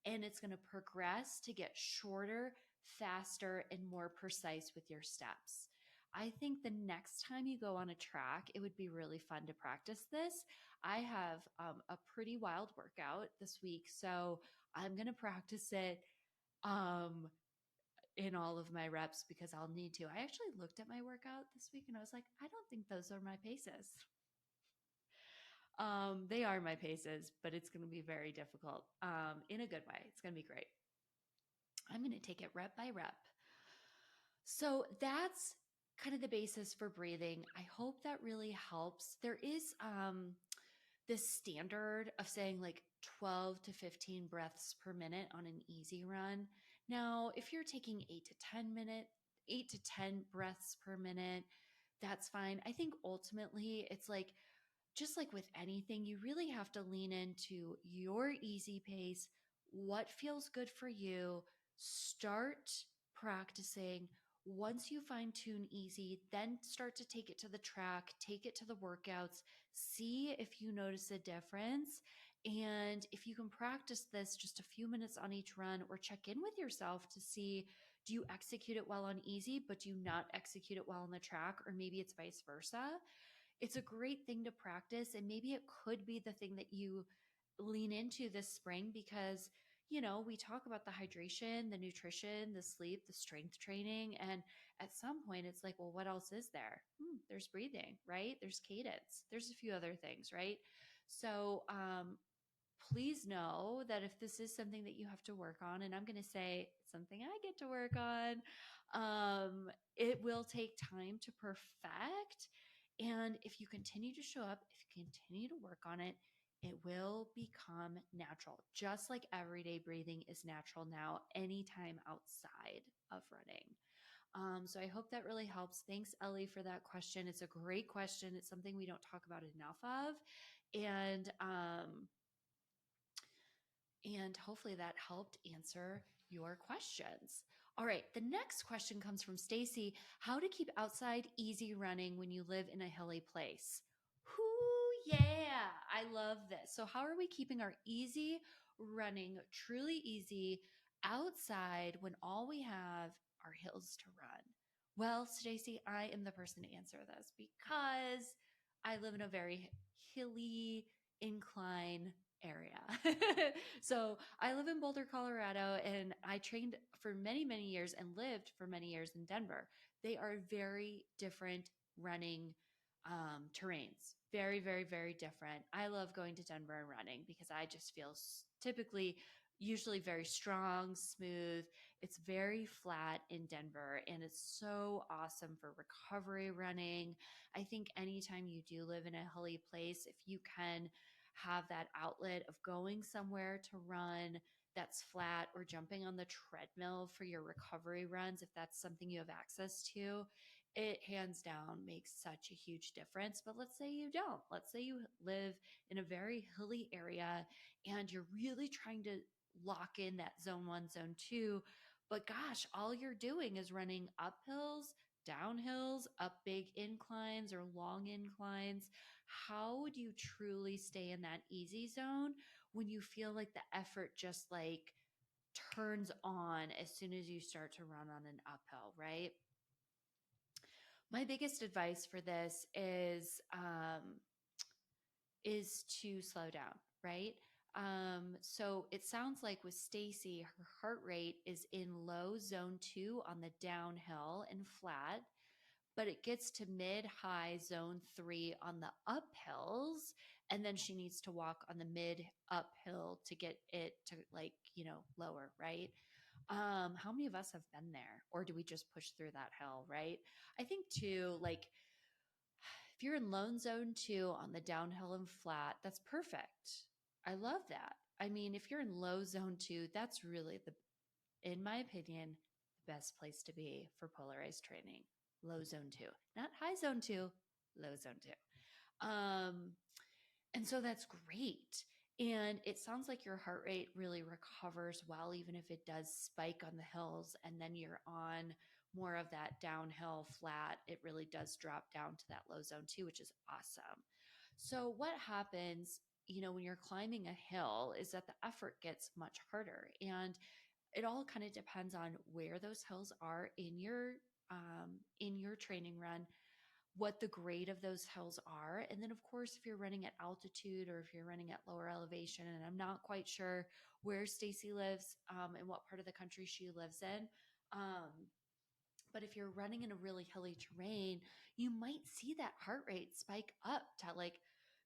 and it's going to progress to get shorter, faster, and more precise with your steps. I think the next time you go on a track, it would be really fun to practice this. I have a pretty wild workout this week, so I'm going to practice it um, in all of my reps because I'll need to. I actually looked at my workout this week and I was like, I don't think those are my paces. They are my paces, but it's going to be very difficult in a good way. It's going to be great. I'm going to take it rep by rep. So that's kind of the basis for breathing. I hope that really helps. There is this standard of saying like 12 to 15 breaths per minute on an easy run. Now, if you're taking 8 to 10 breaths per minute, that's fine. I think ultimately it's like just like with anything, you really have to lean into your easy pace, what feels good for you. Start practicing. Once you fine tune easy, then start to take it to the track, take it to the workouts, see if you notice a difference. And if you can practice this just a few minutes on each run or check in with yourself to see, do you execute it well on easy, but do you not execute it well on the track? Or maybe it's vice versa. It's a great thing to practice. And maybe it could be the thing that you lean into this spring because, we talk about the hydration, the nutrition, the sleep, the strength training. And at some point, it's like, well, what else is there? There's breathing, right? There's cadence. There's a few other things, right? So, please know that if this is something that you have to work on, and I'm going to say it's something I get to work on, it will take time to perfect. And if you continue to show up, if you continue to work on it, it will become natural, just like everyday breathing is natural now, anytime outside of running. So I hope that really helps. Thanks, Ellie, for that question. It's a great question. It's something we don't talk about enough of. And hopefully that helped answer your questions. All right, the next question comes from Stacy. How to keep outside easy running when you live in a hilly place? Whoo, yeah, I love this. So how are we keeping our easy running truly easy outside when all we have are hills to run? Well, Stacy, I am the person to answer this because I live in a very hilly incline area. So I live in Boulder, Colorado, and I trained for many, many years and lived for many years in Denver. They are very different running terrains. Very, very, very different. I love going to Denver and running because I just feel typically, usually very strong, smooth. It's very flat in Denver and it's so awesome for recovery running. I think anytime you do live in a hilly place, if you can have that outlet of going somewhere to run that's flat or jumping on the treadmill for your recovery runs, if that's something you have access to, it hands down makes such a huge difference. But let's say you don't. Let's say you live in a very hilly area and you're really trying to lock in that zone one, zone two. But gosh, all you're doing is running up hills, down hills, up big inclines or long inclines. How would you truly stay in that easy zone when you feel like the effort just like turns on as soon as you start to run on an uphill, right? My biggest advice for this is to slow down, right? So it sounds like with Stacy, her heart rate is in low zone 2 on the downhill and flat, but it gets to mid high zone 3 on the uphills. And then she needs to walk on the mid uphill to get it to lower, right? How many of us have been there, or do we just push through that hill, right? I think too, like if you're in lone zone 2 on the downhill and flat, that's perfect. I love that. I mean, if you're in low zone 2, that's really in my opinion, the best place to be for polarized training. Low zone 2, not high zone 2, low zone 2. And so that's great. And it sounds like your heart rate really recovers well, even if it does spike on the hills and then you're on more of that downhill flat. It really does drop down to that low zone too, which is awesome. So, what happens, when you're climbing a hill is that the effort gets much harder. And it all kind of depends on where those hills are in your training run, what the grade of those hills are. And then, of course, if you're running at altitude or if you're running at lower elevation, and I'm not quite sure where Stacy lives and what part of the country she lives in. Um, but if you're running in a really hilly terrain, you might see that heart rate spike up to like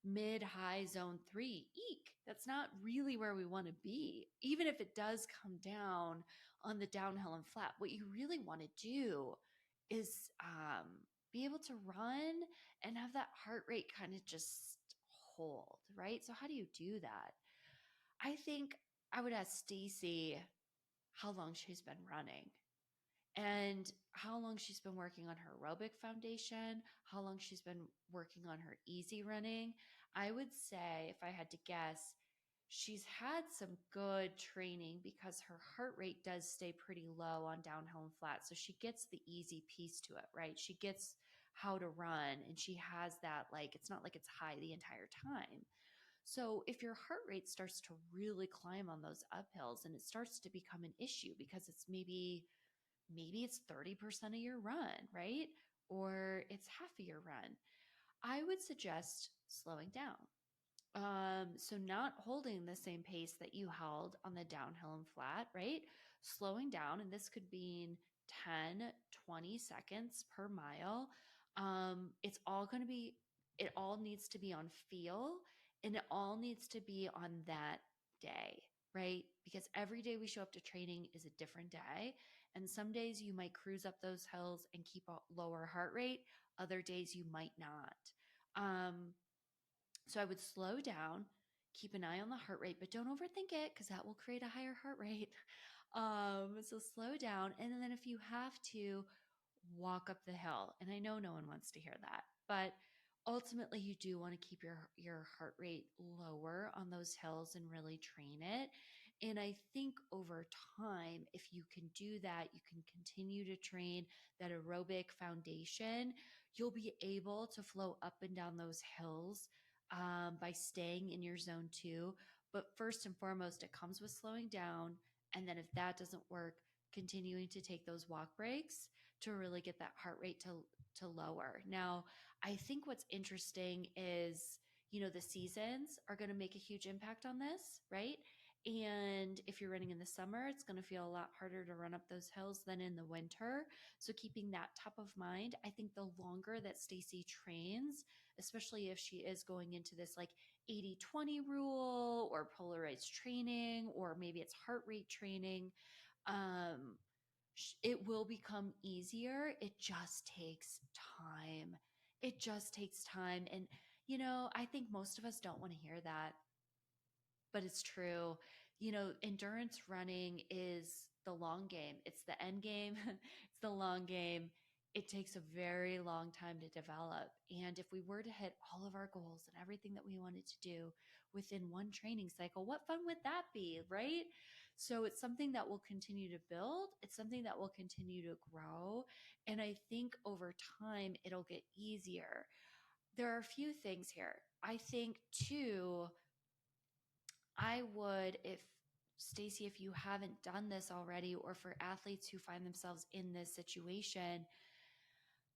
mid high zone 3. Eek, that's not really where we want to be. Even if it does come down on the downhill and flat, what you really want to do is be able to run and have that heart rate kind of just hold, right? So, how do you do that? I think I would ask Stacy how long she's been running and how long she's been working on her aerobic foundation, how long she's been working on her easy running. I would say, if I had to guess, she's had some good training because her heart rate does stay pretty low on downhill and flat. So she gets the easy piece to it, right? She gets how to run and she has that, like, it's not like it's high the entire time. So if your heart rate starts to really climb on those uphills and it starts to become an issue because it's maybe it's 30% of your run, right? Or it's half of your run. I would suggest slowing down. So not holding the same pace that you held on the downhill and flat, right? Slowing down, and this could mean 10, 20 seconds per mile. It's all going to be, it all needs to be on feel and it all needs to be on that day, right? Because every day we show up to training is a different day. And some days you might cruise up those hills and keep a lower heart rate. Other days you might not. So I would slow down, keep an eye on the heart rate, but don't overthink it because that will create a higher heart rate. So slow down. And then if you have to, walk up the hill. And I know no one wants to hear that, but ultimately you do want to keep your heart rate lower on those hills and really train it. And I think over time, if you can do that, you can continue to train that aerobic foundation. You'll be able to flow up and down those hills by staying in your zone 2. But first and foremost, it comes with slowing down. And then if that doesn't work, continuing to take those walk breaks to really get that heart rate to lower. Now, I think what's interesting is, the seasons are going to make a huge impact on this, right? And if you're running in the summer, it's going to feel a lot harder to run up those hills than in the winter. So keeping that top of mind, I think the longer that Stacy trains, especially if she is going into this like 80-20 rule or polarized training, or maybe it's heart rate training, um, it will become easier. It just takes time. It just takes time. And, I think most of us don't want to hear that, but it's true. Endurance running is the long game. It's the end game. It's the long game. It takes a very long time to develop. And if we were to hit all of our goals and everything that we wanted to do within one training cycle, what fun would that be, right? So it's something that will continue to build. It's something that will continue to grow. And I think over time, it'll get easier. There are a few things here. I think, too, I would, if Stacy, if you haven't done this already, or for athletes who find themselves in this situation,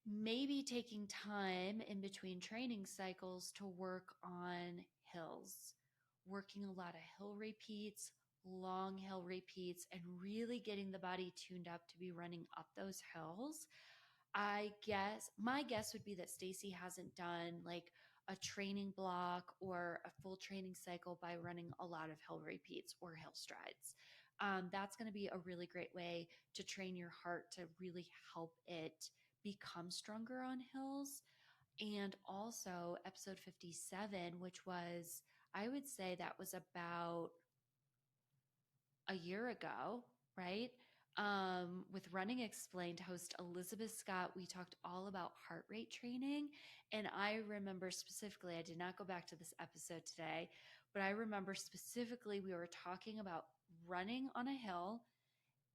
maybe taking time in between training cycles to work on hills, working a lot of hill repeats, long hill repeats, and really getting the body tuned up to be running up those hills. My guess would be that Stacy hasn't done like a training block or a full training cycle by running a lot of hill repeats or hill strides. That's going to be a really great way to train your heart to really help it become stronger on hills. And also, episode 57, which was, I would say that was about a year ago, right? With Running Explained host Elizabeth Scott, we talked all about heart rate training. And I remember specifically, I did not go back to this episode today, but I remember specifically we were talking about running on a hill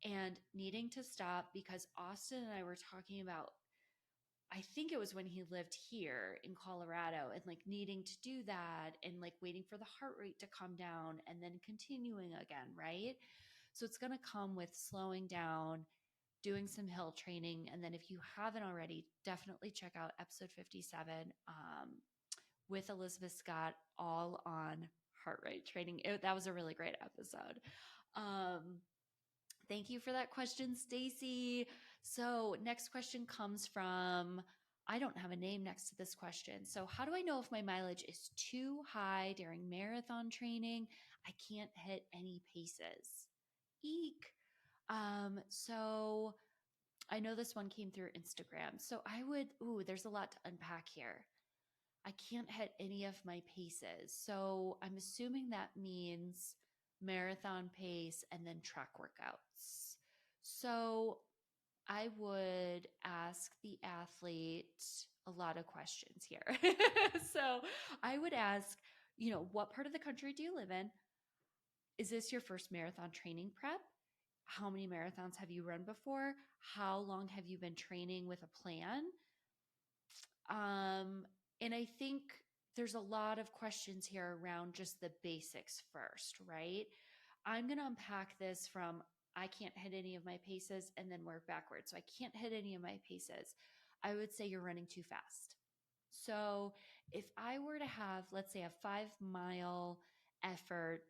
and needing to stop because Austin and I were talking about, I think it was when he lived here in Colorado, and like needing to do that and like waiting for the heart rate to come down and then continuing again, right? So it's going to come with slowing down, doing some hill training. And then if you haven't already, definitely check out episode 57 with Elizabeth Scott, all on heart rate training. That was a really great episode. Um, Thank you for that question, Stacy. So, next question comes from, I don't have a name next to this question. So, how do I know if my mileage is too high during marathon training? I can't hit any paces. Eek. So I know this one came through Instagram. So I would, there's a lot to unpack here. I can't hit any of my paces. So I'm assuming that means marathon pace and then track workouts. So I would ask the athlete a lot of questions here. So I would ask, what part of the country do you live in? Is this your first marathon training prep? How many marathons have you run before? How long have you been training with a plan? And I think there's a lot of questions here around just the basics first, right? I'm going to unpack this from I can't hit any of my paces and then work backwards. So I can't hit any of my paces. I would say you're running too fast. So if I were to have, let's say, a 5 mile effort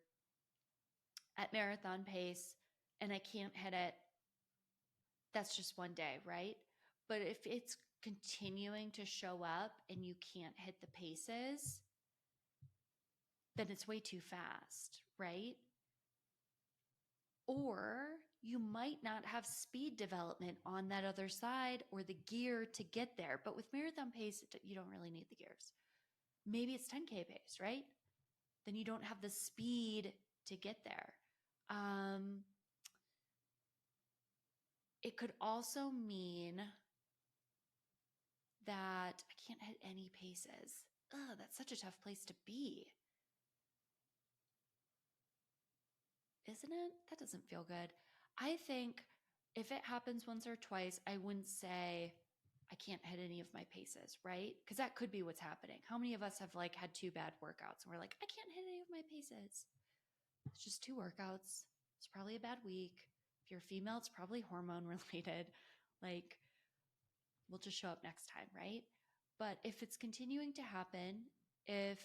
at marathon pace and I can't hit it, that's just one day, right? But if it's continuing to show up and you can't hit the paces, then it's way too fast, right? Or you might not have speed development on that other side or the gear to get there. But with marathon pace, you don't really need the gears. Maybe it's 10K pace, right? Then you don't have the speed to get there. It could also mean that I can't hit any paces. Ugh, that's such a tough place to be. Isn't it? That doesn't feel good. I think if it happens once or twice, I wouldn't say I can't hit any of my paces, right? Because that could be what's happening. How many of us have like had 2 bad workouts and we're like, I can't hit any of my paces? It's just 2 workouts. It's probably a bad week. If you're a female, it's probably hormone related. Like, we'll just show up next time, right? But if it's continuing to happen, if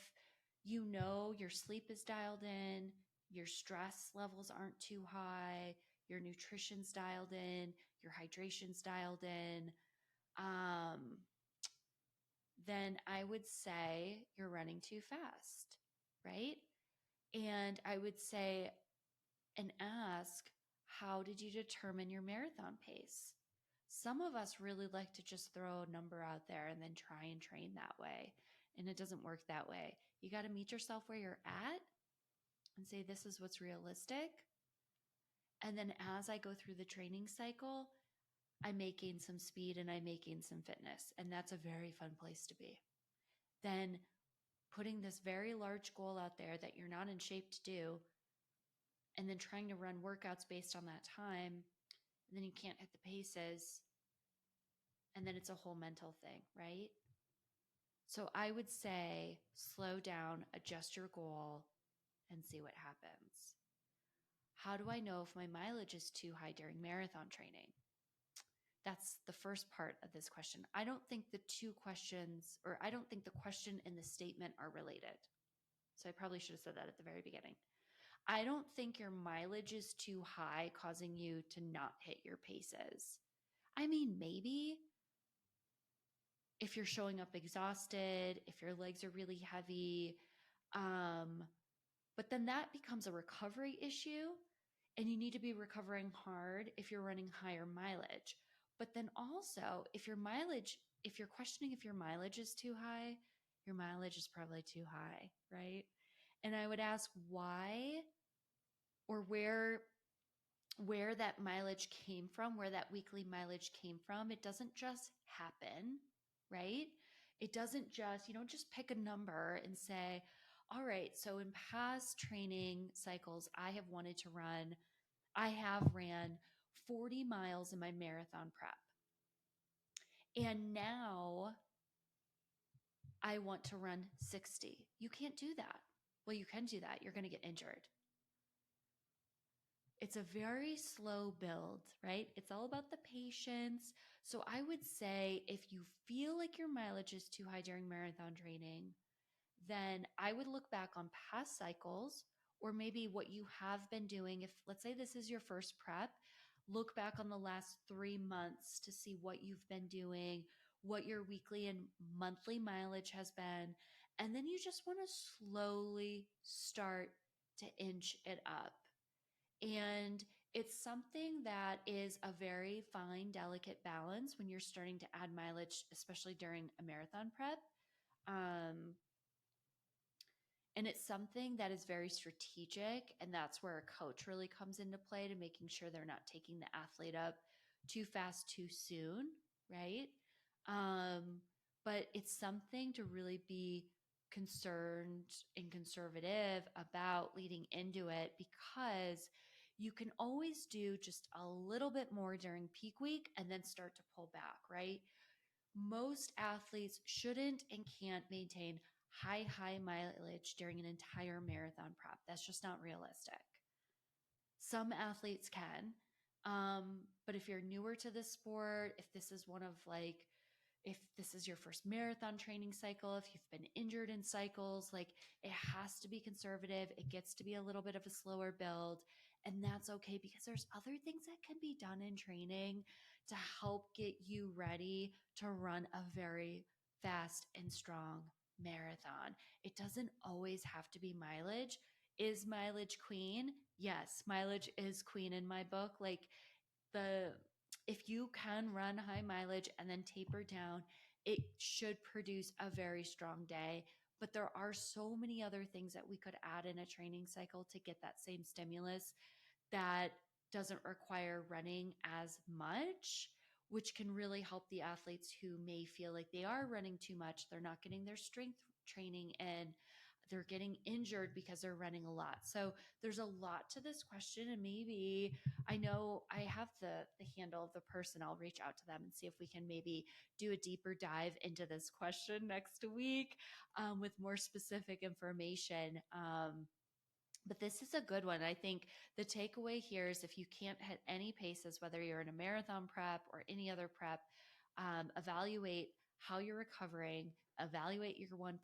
you know your sleep is dialed in, your stress levels aren't too high, your nutrition's dialed in, your hydration's dialed in, then I would say you're running too fast, right? And I would say and ask, how did you determine your marathon pace? Some of us really like to just throw a number out there and then try and train that way. And it doesn't work that way. You got to meet yourself where you're at and say, this is what's realistic. And then as I go through the training cycle, I may gain some speed and I may gain some fitness. And that's a very fun place to be. Then putting this very large goal out there that you're not in shape to do, and then trying to run workouts based on that time, and then you can't hit the paces, and then it's a whole mental thing, right? So I would say slow down, adjust your goal, and see what happens. How do I know if my mileage is too high during marathon training? That's the first part of this question. I don't think the two questions, or I don't think the question and the statement are related. So I probably should have said that at the very beginning. I don't think your mileage is too high, causing you to not hit your paces. I mean, maybe if you're showing up exhausted, if your legs are really heavy, but then that becomes a recovery issue, and you need to be recovering hard if you're running higher mileage. But then also, if you're questioning if your mileage is too high, your mileage is probably too high, right? And I would ask why, or where that mileage came from, where that weekly mileage came from. It doesn't just happen, right? It doesn't just, you don't just pick a number and say, all right, so in past training cycles, I have ran 40 miles in my marathon prep. And now I want to run 60. You can't do that. Well, you can do that. You're going to get injured. It's a very slow build, right? It's all about the patience. So I would say if you feel like your mileage is too high during marathon training, then I would look back on past cycles or maybe what you have been doing. If, let's say, this is your first prep, look back on the last 3 months to see what you've been doing, what your weekly and monthly mileage has been. And then you just want to slowly start to inch it up. And it's something that is a very fine, delicate balance when you're starting to add mileage, especially during a marathon prep. Um, and it's something that is very strategic. And that's where a coach really comes into play to making sure they're not taking the athlete up too fast, too soon, right? Um, but it's something to really be concerned and conservative about leading into it because you can always do just a little bit more during peak week and then start to pull back, right? Most athletes shouldn't and can't maintain high mileage during an entire marathon prep. That's just not realistic. Some athletes can. But if you're newer to this sport, if this is one of like, if this is your first marathon training cycle, if you've been injured in cycles, like it has to be conservative. It gets to be a little bit of a slower build. And that's okay because there's other things that can be done in training to help get you ready to run a very fast and strong marathon. It doesn't always have to be mileage. Is mileage queen? Yes, mileage is queen in my book. Like the if you can run high mileage and then taper down, it should produce a very strong day. But there are so many other things that we could add in a training cycle to get that same stimulus that doesn't require running as much, which can really help the athletes who may feel like they are running too much. They're not getting their strength training in. They're getting injured because they're running a lot. So there's a lot to this question. And maybe I know I have the handle of the person. I'll reach out to them and see if we can maybe do a deeper dive into this question next week with more specific information. But this is a good one. I think the takeaway here is if you can't hit any paces, whether you're in a marathon prep or any other prep, evaluate how you're recovering, evaluate your 1%,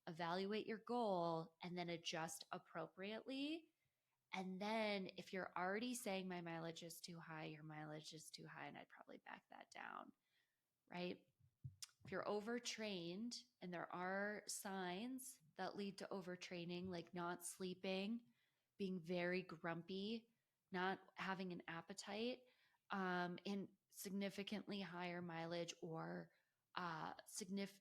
evaluate your goal, and then adjust appropriately. And then if you're already saying my mileage is too high, your mileage is too high, and I'd probably back that down, right? If you're overtrained and there are signs that lead to overtraining, like not sleeping, being very grumpy, not having an appetite, and significantly higher mileage or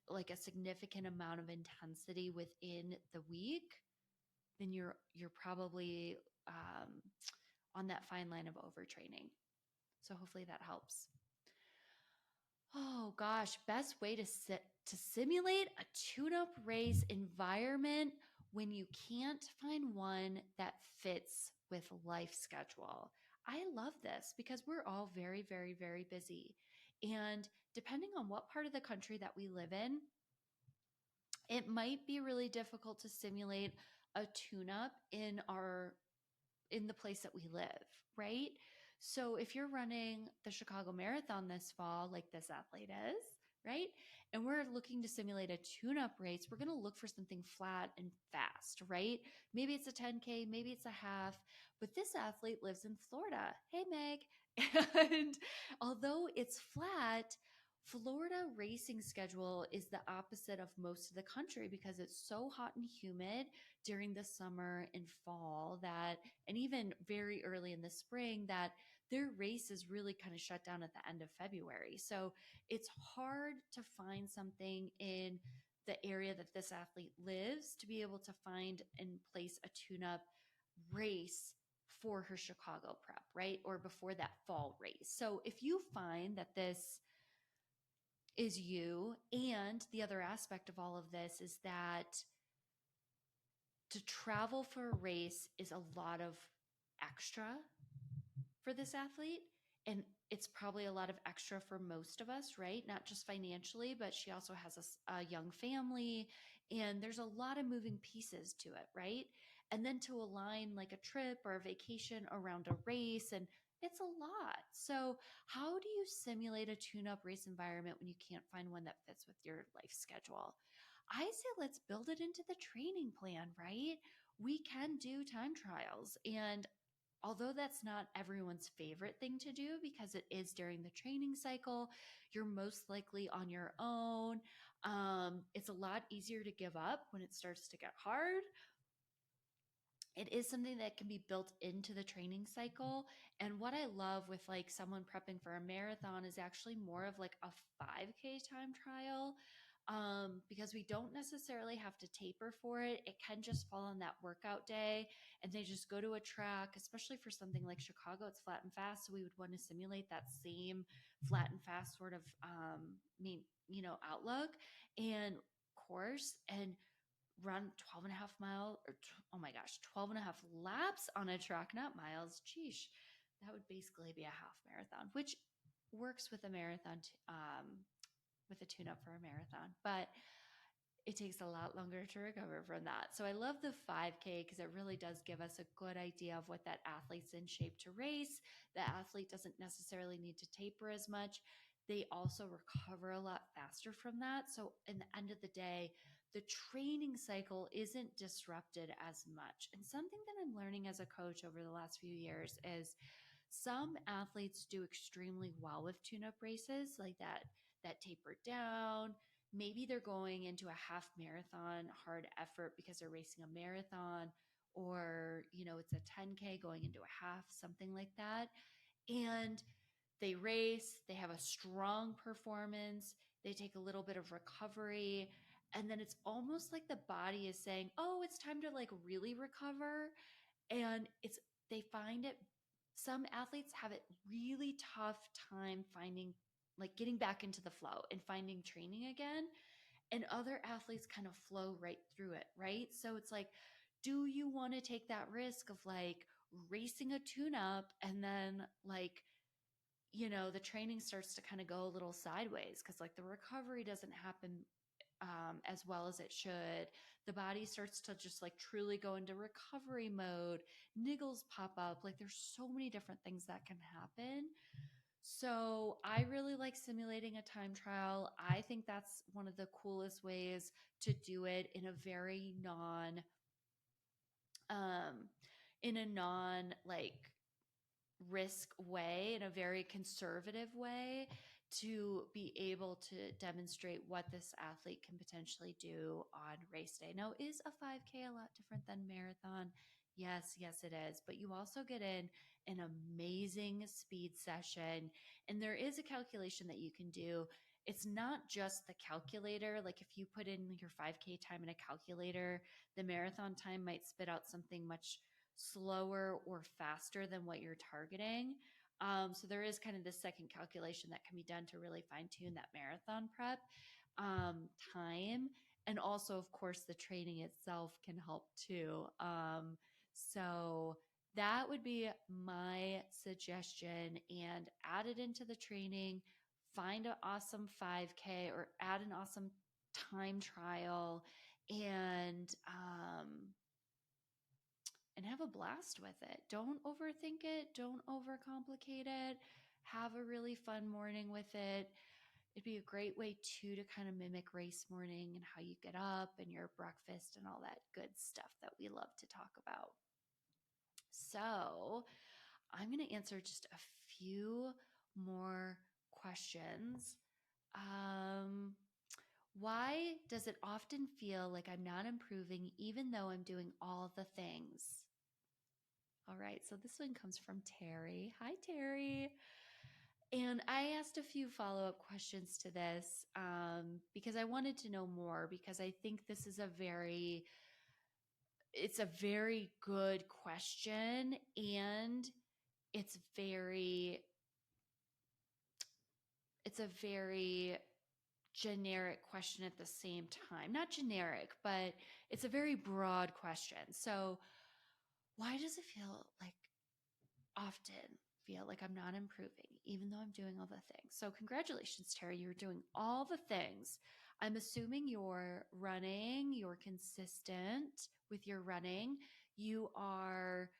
like a significant amount of intensity within the week, then you're probably on that fine line of overtraining. So hopefully that helps. Oh gosh, best way to simulate a tune-up race environment when you can't find one that fits with life schedule. I love this because we're all very busy. And depending on what part of the country that we live in, it might be really difficult to simulate a tune-up in the place that we live, right? So if you're running the Chicago Marathon this fall, like this athlete is, right? And we're looking to simulate a tune-up race, we're going to look for something flat and fast, right? Maybe it's a 10K, maybe it's a half, but this athlete lives in Florida. Hey, Meg. And although it's flat, Florida racing schedule is the opposite of most of the country because it's so hot and humid during the summer and fall that, and even very early in the spring, that their race is really kind of shut down at the end of February. So it's hard to find something in the area that this athlete lives to be able to find and place a tune-up race for her Chicago prep, right? Or before that fall race. So if you find that this is you, and the other aspect of all of this is that to travel for a race is a lot of extra for this athlete. And it's probably a lot of extra for most of us, right? Not just financially, but she also has a young family, and there's a lot of moving pieces to it, right? And then to align like a trip or a vacation around a race, and it's a lot. So, how do you simulate a tune up race environment when you can't find one that fits with your life schedule? I say let's build it into the training plan, right? We can do time trials. And although that's not everyone's favorite thing to do because it is during the training cycle, you're most likely on your own. It's a lot easier to give up when it starts to get hard. It is something that can be built into the training cycle. And what I love with like someone prepping for a marathon is actually more of like a 5K time trial, because we don't necessarily have to taper for it. It can just fall on that workout day and they just go to a track, especially for something like Chicago, it's flat and fast. So we would want to simulate that same flat and fast sort of, outlook and course, and run 12 and a half mile or oh my gosh, 12 and a half laps on a track, not miles. Geesh, that would basically be a half marathon, which works with a marathon, with a tune up for a marathon, but it takes a lot longer to recover from that. So I love the 5K because it really does give us a good idea of what that athlete's in shape to race. The athlete doesn't necessarily need to taper as much. They also recover a lot faster from that. So in the end of the day, the training cycle isn't disrupted as much. And something that I'm learning as a coach over the last few years is some athletes do extremely well with tune-up races like that taper down. Maybe they're going into a half marathon hard effort because they're racing a marathon, or it's a 10K going into a half, something like that. And they race, they have a strong performance, they take a little bit of recovery, and then it's almost like the body is saying, "Oh, it's time to like really recover." And they find it, some athletes have it really tough time finding, like, getting back into the flow and finding training again, and other athletes kind of flow right through it, right? So it's like, do you want to take that risk of like racing a tune up and then like the training starts to kind of go a little sideways because like the recovery doesn't happen as well as it should. The body starts to just like truly go into recovery mode. Niggles pop up. Like there's so many different things that can happen. So I really like simulating a time trial. I think that's one of the coolest ways to do it in a very um, non like risk way, in a very conservative way, to be able to demonstrate what this athlete can potentially do on race day. Now, is a 5K a lot different than marathon? Yes, it is. But you also get in an amazing speed session, and there is a calculation that you can do. It's not just the calculator. Like if you put in your 5K time in a calculator, the marathon time might spit out something much slower or faster than what you're targeting. So there is kind of this second calculation that can be done to really fine tune that marathon prep time. And also, of course, the training itself can help too. So that would be my suggestion, and add it into the training. Find an awesome 5K or add an awesome time trial, and have a blast with it. Don't overthink it. Don't overcomplicate it. Have a really fun morning with it. It'd be a great way too to kind of mimic race morning and how you get up and your breakfast and all that good stuff that we love to talk about. So I'm going to answer just a few more questions. Um, why does it often feel like I'm not improving even though I'm doing all the things? All right, so this one comes from Terry. Hi, Terry. And I asked a few follow-up questions to this because I wanted to know more, because I think this is it's a very good question, and it's it's a very generic question at the same time. Not generic, but it's a very broad question. So why does it often feel like I'm not improving, even though I'm doing all the things? So congratulations, Terry. You're doing all the things. I'm assuming you're running, you're consistent with your running. You are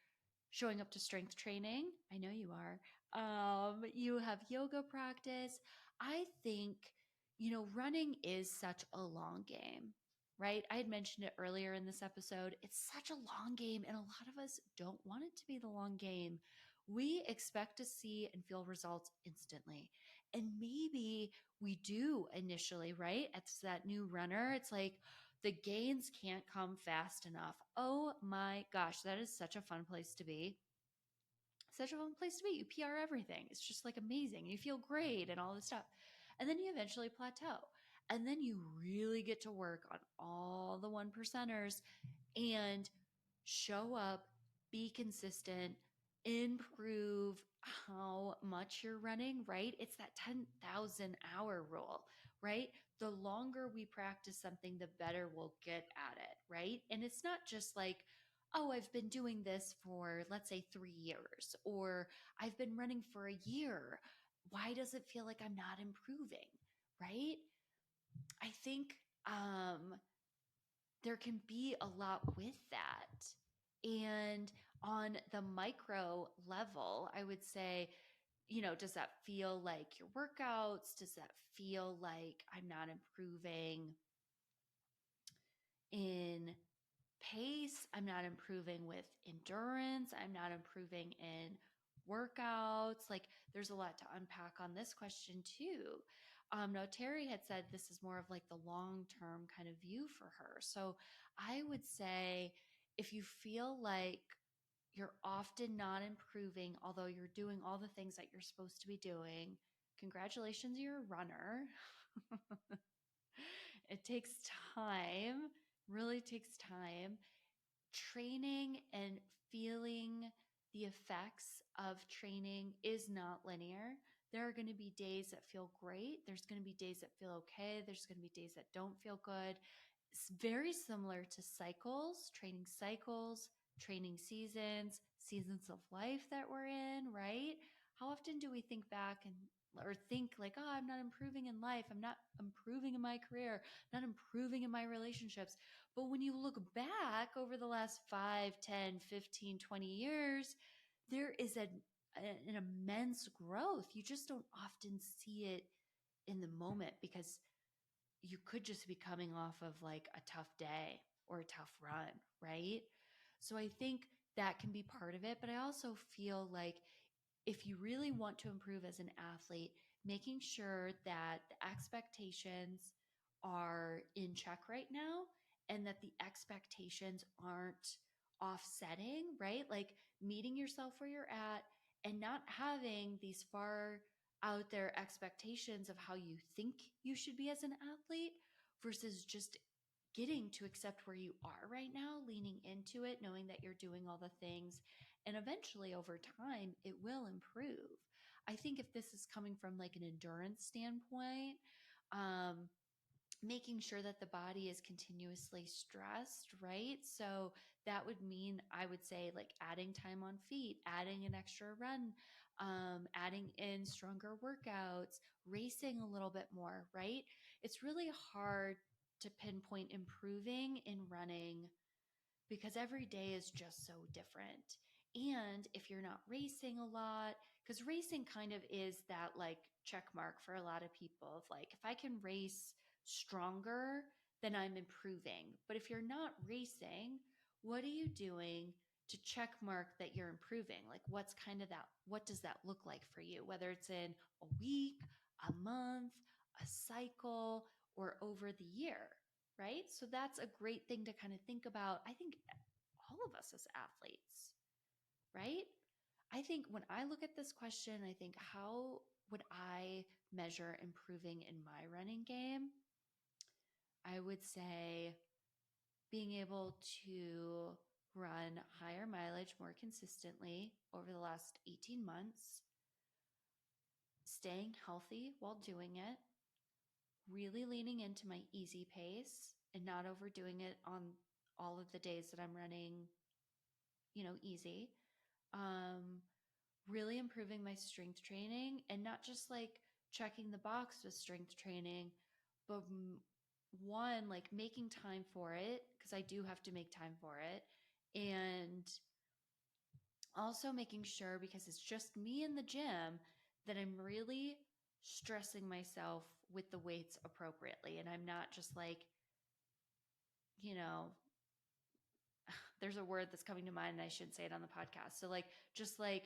showing up to strength training. I know you are. You have yoga practice. I think, running is such a long game, right? I had mentioned it earlier in this episode. It's such a long game, and a lot of us don't want it to be the long game. We expect to see and feel results instantly. And maybe we do initially, right? It's that new runner. It's like, the gains can't come fast enough. Oh my gosh, that is such a fun place to be. Such a fun place to be. You PR everything. It's just like amazing. You feel great and all this stuff. And then you eventually plateau. And then you really get to work on all the one percenters and show up, be consistent, improve how much you're running, right? It's that 10,000 hour rule, right? The longer we practice something, the better we'll get at it, right? And it's not just like, oh, I've been doing this for, let's say, 3 years, or I've been running for a year. Why does it feel like I'm not improving, right? I think there can be a lot with that. And on the micro level, I would say, does that feel like your workouts? Does that feel like I'm not improving in pace? I'm not improving with endurance. I'm not improving in workouts. Like, there's a lot to unpack on this question too. Now, Terry had said this is more of like the long term kind of view for her. So I would say if you feel like you're often not improving, although you're doing all the things that you're supposed to be doing, congratulations, you're a runner. It takes time, really takes time. Training and feeling the effects of training is not linear. There are going to be days that feel great. There's going to be days that feel okay. There's going to be days that don't feel good. It's very similar to cycles, training seasons, seasons of life that we're in, right? How often do we think back and or think like, oh, I'm not improving in life. I'm not improving in my career, not improving in my relationships. But when you look back over the last 5, 10, 15, 20 years, there is an immense growth. You just don't often see it in the moment because you could just be coming off of like a tough day or a tough run, right? So I think that can be part of it. But I also feel like if you really want to improve as an athlete, making sure that the expectations are in check right now and that the expectations aren't offsetting, right? Like meeting yourself where you're at and not having these far out there expectations of how you think you should be as an athlete versus just getting to accept where you are right now, leaning into it, knowing that you're doing all the things, and eventually over time, it will improve. I think if this is coming from like an endurance standpoint, um, making sure that the body is continuously stressed, right? So that would mean, I would say, like adding time on feet, adding an extra run, adding in stronger workouts, racing a little bit more, right? It's really hard to pinpoint improving in running because every day is just so different. And if you're not racing a lot, because racing kind of is that like check mark for a lot of people of like, if I can race stronger, then I'm improving. But if you're not racing, what are you doing to check mark that you're improving? Like, what's kind of that? What does that look like for you? Whether it's in a week, a month, a cycle, or over the year, right? So that's a great thing to kind of think about. I think all of us as athletes, right? I think when I look at this question, I think, how would I measure improving in my running game? I would say being able to run higher mileage more consistently over the last 18 months, staying healthy while doing it, really leaning into my easy pace and not overdoing it on all of the days that I'm running, easy. Um, really improving my strength training and not just like checking the box with strength training, but one, like making time for it because I do have to make time for it. And also making sure because it's just me in the gym that I'm really stressing myself with the weights appropriately. And I'm not just like, you know, there's a word that's coming to mind and I shouldn't say it on the podcast. So like just like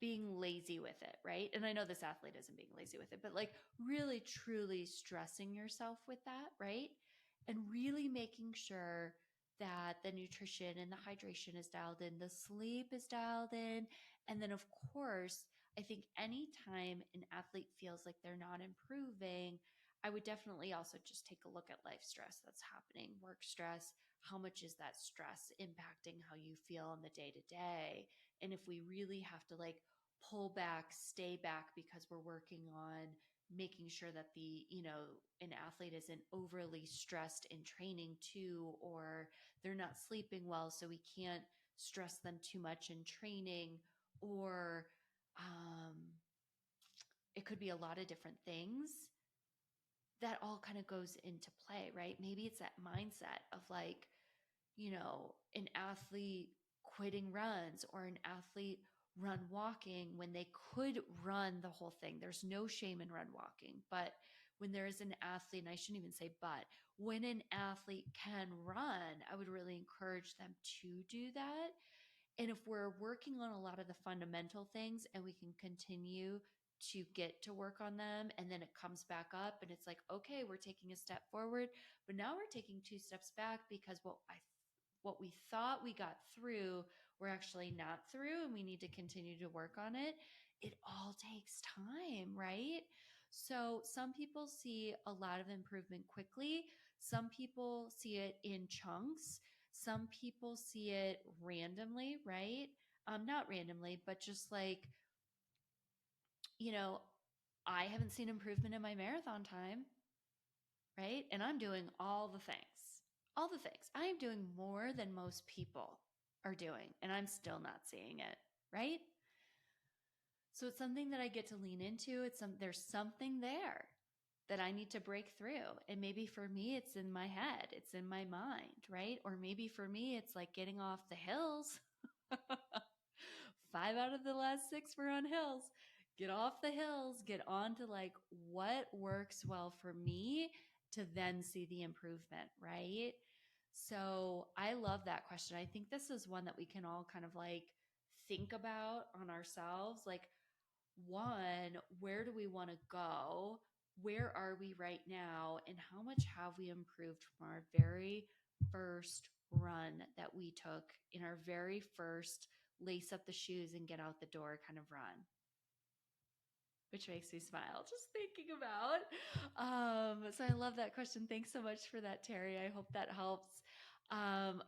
being lazy with it, right? And I know this athlete isn't being lazy with it, but like really truly stressing yourself with that, right? And really making sure that the nutrition and the hydration is dialed in, the sleep is dialed in. And then of course, I think anytime an athlete feels like they're not improving, I would definitely also just take a look at life stress that's happening, work stress, how much is that stress impacting how you feel in the day to day? And if we really have to like pull back, stay back because we're working on making sure that an athlete isn't overly stressed in training too, or they're not sleeping well, so we can't stress them too much in training, or um, it could be a lot of different things that all kind of goes into play, right? Maybe it's that mindset of like, an athlete quitting runs or an athlete run walking when they could run the whole thing. There's no shame in run walking, but when there is an athlete, and I shouldn't even say but, when an athlete can run, I would really encourage them to do that. And if we're working on a lot of the fundamental things and we can continue to get to work on them and then it comes back up and it's like, okay, we're taking a step forward, but now we're taking two steps back because what we thought we got through, we're actually not through and we need to continue to work on it. It all takes time, right? So some people see a lot of improvement quickly. Some people see it in chunks. Some people see it randomly, right? Not randomly, but just like, you know, I haven't seen improvement in my marathon time, right? And I'm doing all the things. All the things. I am doing more than most people are doing, and I'm still not seeing it, right? So it's something that I get to lean into. There's something there that I need to break through. And maybe for me, it's in my head, it's in my mind, right? Or maybe for me, it's like getting off the hills. 5 out of the last 6 were on hills. Get off the hills, get on to like what works well for me to then see the improvement, right? So I love that question. I think this is one that we can all kind of like think about on ourselves. Like, one, where do we want to go? Where are we right now? And how much have we improved from our very first run that we took in our very first lace up the shoes and get out the door kind of run? Which makes me smile just thinking about. So I love that question. Thanks so much for that, Terry. I hope that helps.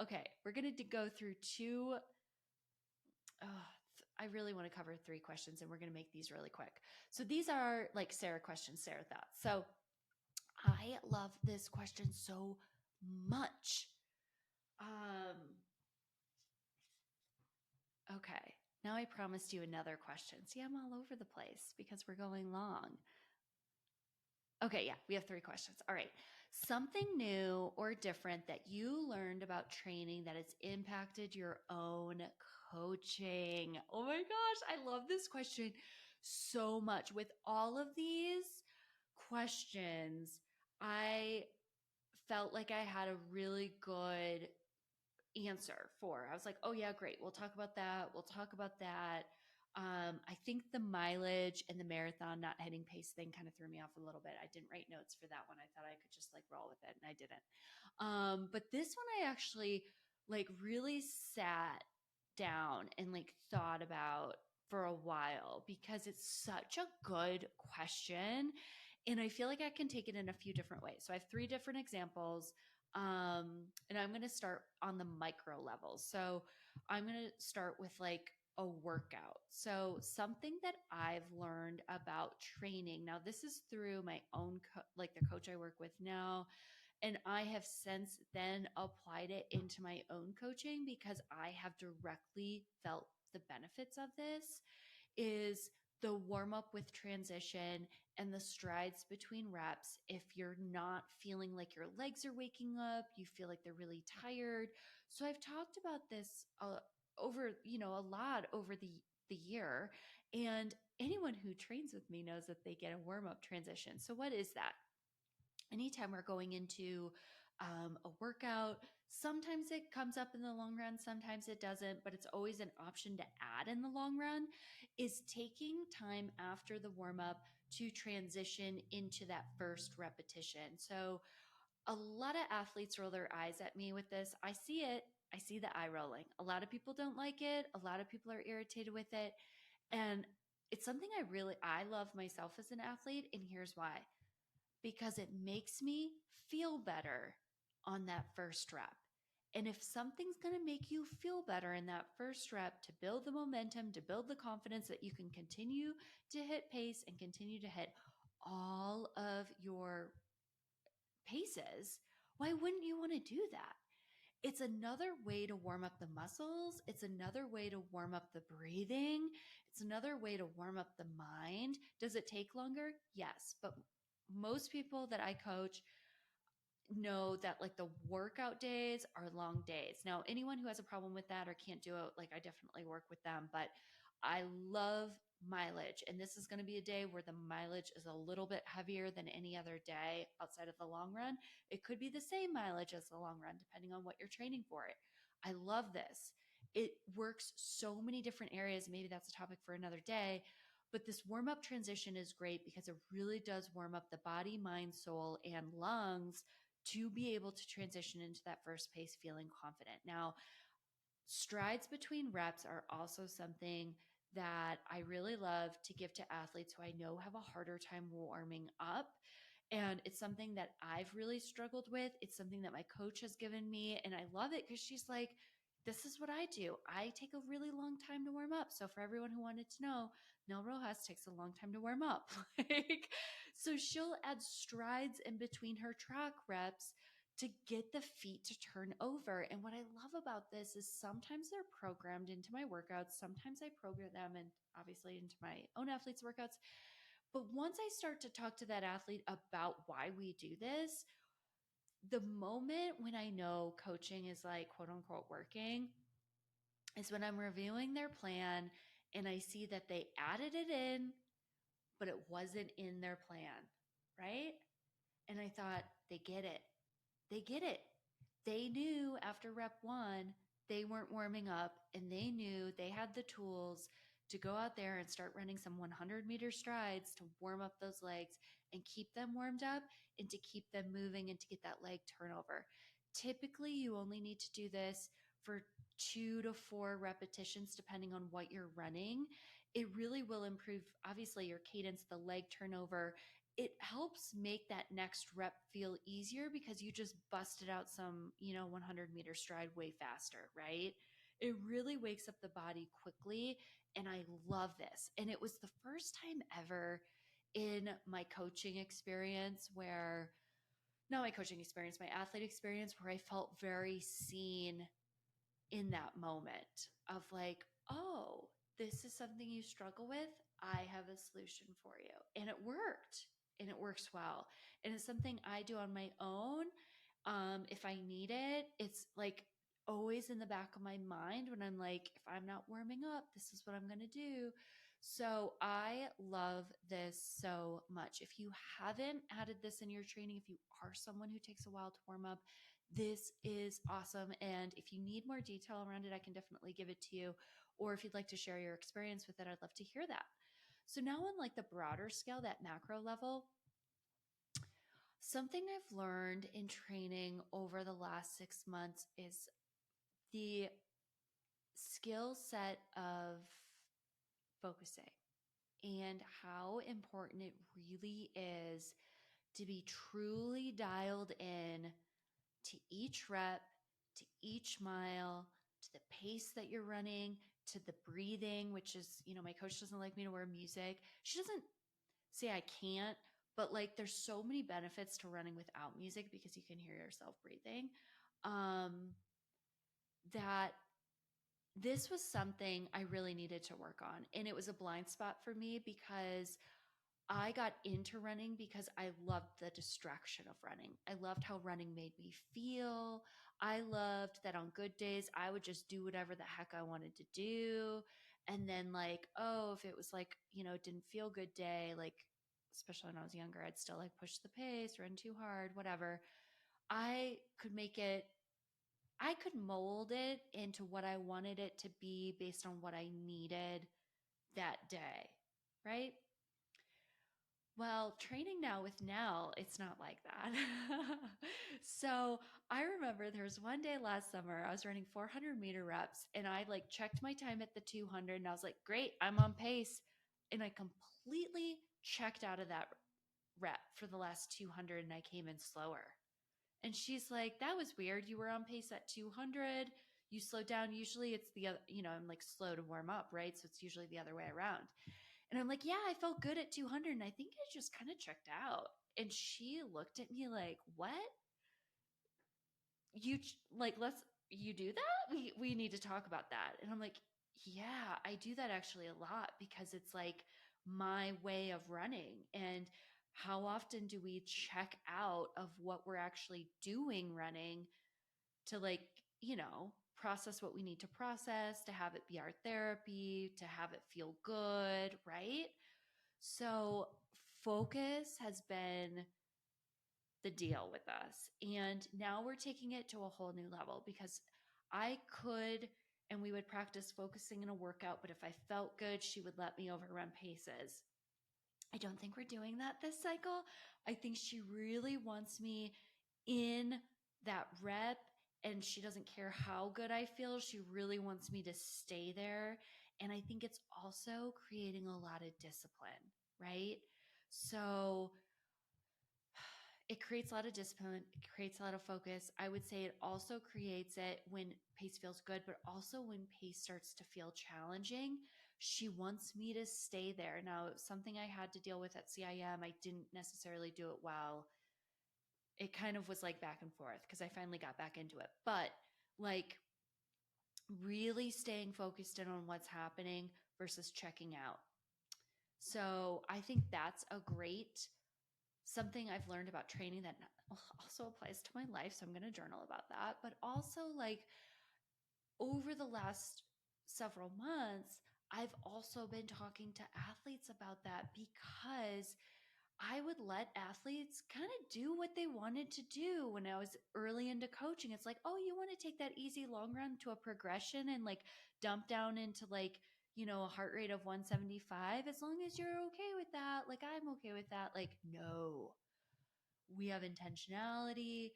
Okay, we're going to go through two. I really want to cover 3 questions and we're going to make these really quick. So these are like Sarah questions, Sarah thoughts. So I love this question so much. Okay. Now I promised you another question. See, I'm all over the place because we're going long. Okay, yeah, we have 3 questions. All right. Something new or different that you learned about training that has impacted your own coaching. Oh my gosh, I love this question so much. With all of these questions, I felt like I had a really good answer for. I was like, oh yeah, great. We'll talk about that. We'll talk about that. I think the mileage and the marathon not hitting pace thing kind of threw me off a little bit. I didn't write notes for that one. I thought I could just like roll with it and I didn't. But this one I actually like really sat down and like thought about for a while because it's such a good question. And I feel like I can take it in a few different ways. So I have 3 different examples. And I'm going to start on the micro level. So I'm going to start with like a workout. So something that I've learned about training. Now this is through my own like the coach I work with now And I have since then applied it into my own coaching because I have directly felt the benefits of this is the warm up with transition and the strides between reps. If you're not feeling like your legs are waking up, you feel like they're really tired. So I've talked about this over, a lot over the year. And anyone who trains with me knows that they get a warm up transition. So what is that? Anytime we're going into a workout, sometimes it comes up in the long run, sometimes it doesn't, but it's always an option to add in the long run, is taking time after the warm up to transition into that first repetition. So a lot of athletes roll their eyes at me with this. I see it. I see the eye rolling. A lot of people don't like it. A lot of people are irritated with it. And it's something I love myself as an athlete. And here's why, because it makes me feel better on that first rep. And if something's going to make you feel better in that first rep to build the momentum, to build the confidence that you can continue to hit pace and continue to hit all of your paces, why wouldn't you want to do that? It's another way to warm up the muscles. It's another way to warm up the breathing. It's another way to warm up the mind. Does it take longer? Yes. But most people that I coach know that like the workout days are long days. Now, anyone who has a problem with that or can't do it, like I definitely work with them, but I love mileage. And this is going to be a day where the mileage is a little bit heavier than any other day outside of the long run. It could be the same mileage as the long run, depending on what you're training for it. I love this. It works so many different areas. Maybe that's a topic for another day. But this warm up transition is great because it really does warm up the body, mind, soul, and lungs to be able to transition into that first pace feeling confident. Now, strides between reps are also something that I really love to give to athletes who I know have a harder time warming up. And it's something that I've really struggled with. It's something that my coach has given me. And I love it because she's like, this is what I do. I take a really long time to warm up. So for everyone who wanted to know, Nell Rojas takes a long time to warm up. Like, so she'll add strides in between her track reps to get the feet to turn over. And what I love about this is sometimes they're programmed into my workouts. Sometimes I program them and obviously into my own athletes' workouts. But once I start to talk to that athlete about why we do this, the moment when I know coaching is like quote unquote working is when I'm reviewing their plan and I see that they added it in, but it wasn't in their plan, right? And I thought, they get it. They get it. They knew after rep one, they weren't warming up and they knew they had the tools to go out there and start running some 100-meter strides to warm up those legs and keep them warmed up and to keep them moving and to get that leg turnover. Typically, you only need to do this for 2 to 4 repetitions, depending on what you're running. It really will improve, obviously, your cadence, the leg turnover. It helps make that next rep feel easier because you just busted out some, 100-meter stride way faster, right? It really wakes up the body quickly. And I love this. And it was the first time ever in my coaching experience where, not my coaching experience, my athlete experience, where I felt very seen in that moment of like, oh, this is something you struggle with. I have a solution for you. And it worked and it works well. And it's something I do on my own. If I need it, it's like always in the back of my mind when I'm like, if I'm not warming up, this is what I'm going to do. So I love this so much. If you haven't added this in your training, if you are someone who takes a while to warm up, this is awesome. And if you need more detail around it, I can definitely give it to you. Or if you'd like to share your experience with it, I'd love to hear that. So now on like the broader scale, that macro level, something I've learned in training over the last 6 months is the skill set of focusing and how important it really is to be truly dialed in to each rep, to each mile, to the pace that you're running, to the breathing, which is, my coach doesn't like me to wear music. She doesn't say I can't, but like there's so many benefits to running without music because you can hear yourself breathing. Um, that this was something I really needed to work on. And it was a blind spot for me because I got into running because I loved the distraction of running. I loved how running made me feel. I loved that on good days, I would just do whatever the heck I wanted to do. And then, like, oh, if it was like, didn't feel good day, like, especially when I was younger, I'd still like push the pace, run too hard, whatever. I could make it, I could mold it into what I wanted it to be based on what I needed that day, right? Well, training now with Nell, it's not like that. So I remember there was one day last summer, I was running 400-meter reps and I like checked my time at the 200 and I was like, great, I'm on pace. And I completely checked out of that rep for the last 200 and I came in slower. And she's like, that was weird. You were on pace at 200. You slowed down. Usually it's the other, I'm like slow to warm up, right? So it's usually the other way around. And I'm like, yeah, I felt good at 200. And I think I just kind of checked out. And she looked at me like, what? You like, you do that? We need to talk about that. And I'm like, yeah, I do that actually a lot because it's like my way of running. And how often do we check out of what we're actually doing running to like, process what we need to process, to have it be our therapy, to have it feel good, right? So focus has been the deal with us. And now we're taking it to a whole new level because I could, and we would practice focusing in a workout, but if I felt good, she would let me overrun paces. I don't think we're doing that this cycle. I think she really wants me in that rep and she doesn't care how good I feel. She really wants me to stay there. And I think it's also creating a lot of discipline, right? So it creates a lot of discipline, it creates a lot of focus. I would say it also creates it when pace feels good, but also when pace starts to feel challenging. She wants me to stay there. Now, something I had to deal with at CIM, I didn't necessarily do it well. It kind of was like back and forth because I finally got back into it. But like really staying focused in on what's happening versus checking out. So I think that's a great something I've learned about training that also applies to my life. So I'm going to journal about that. But also, like, over the last several months, I've also been talking to athletes about that because I would let athletes kind of do what they wanted to do when I was early into coaching. It's like, oh, you want to take that easy long run to a progression and like dump down into like, a heart rate of 175 as long as you're okay with that. Like, I'm okay with that. Like, no, we have intentionality.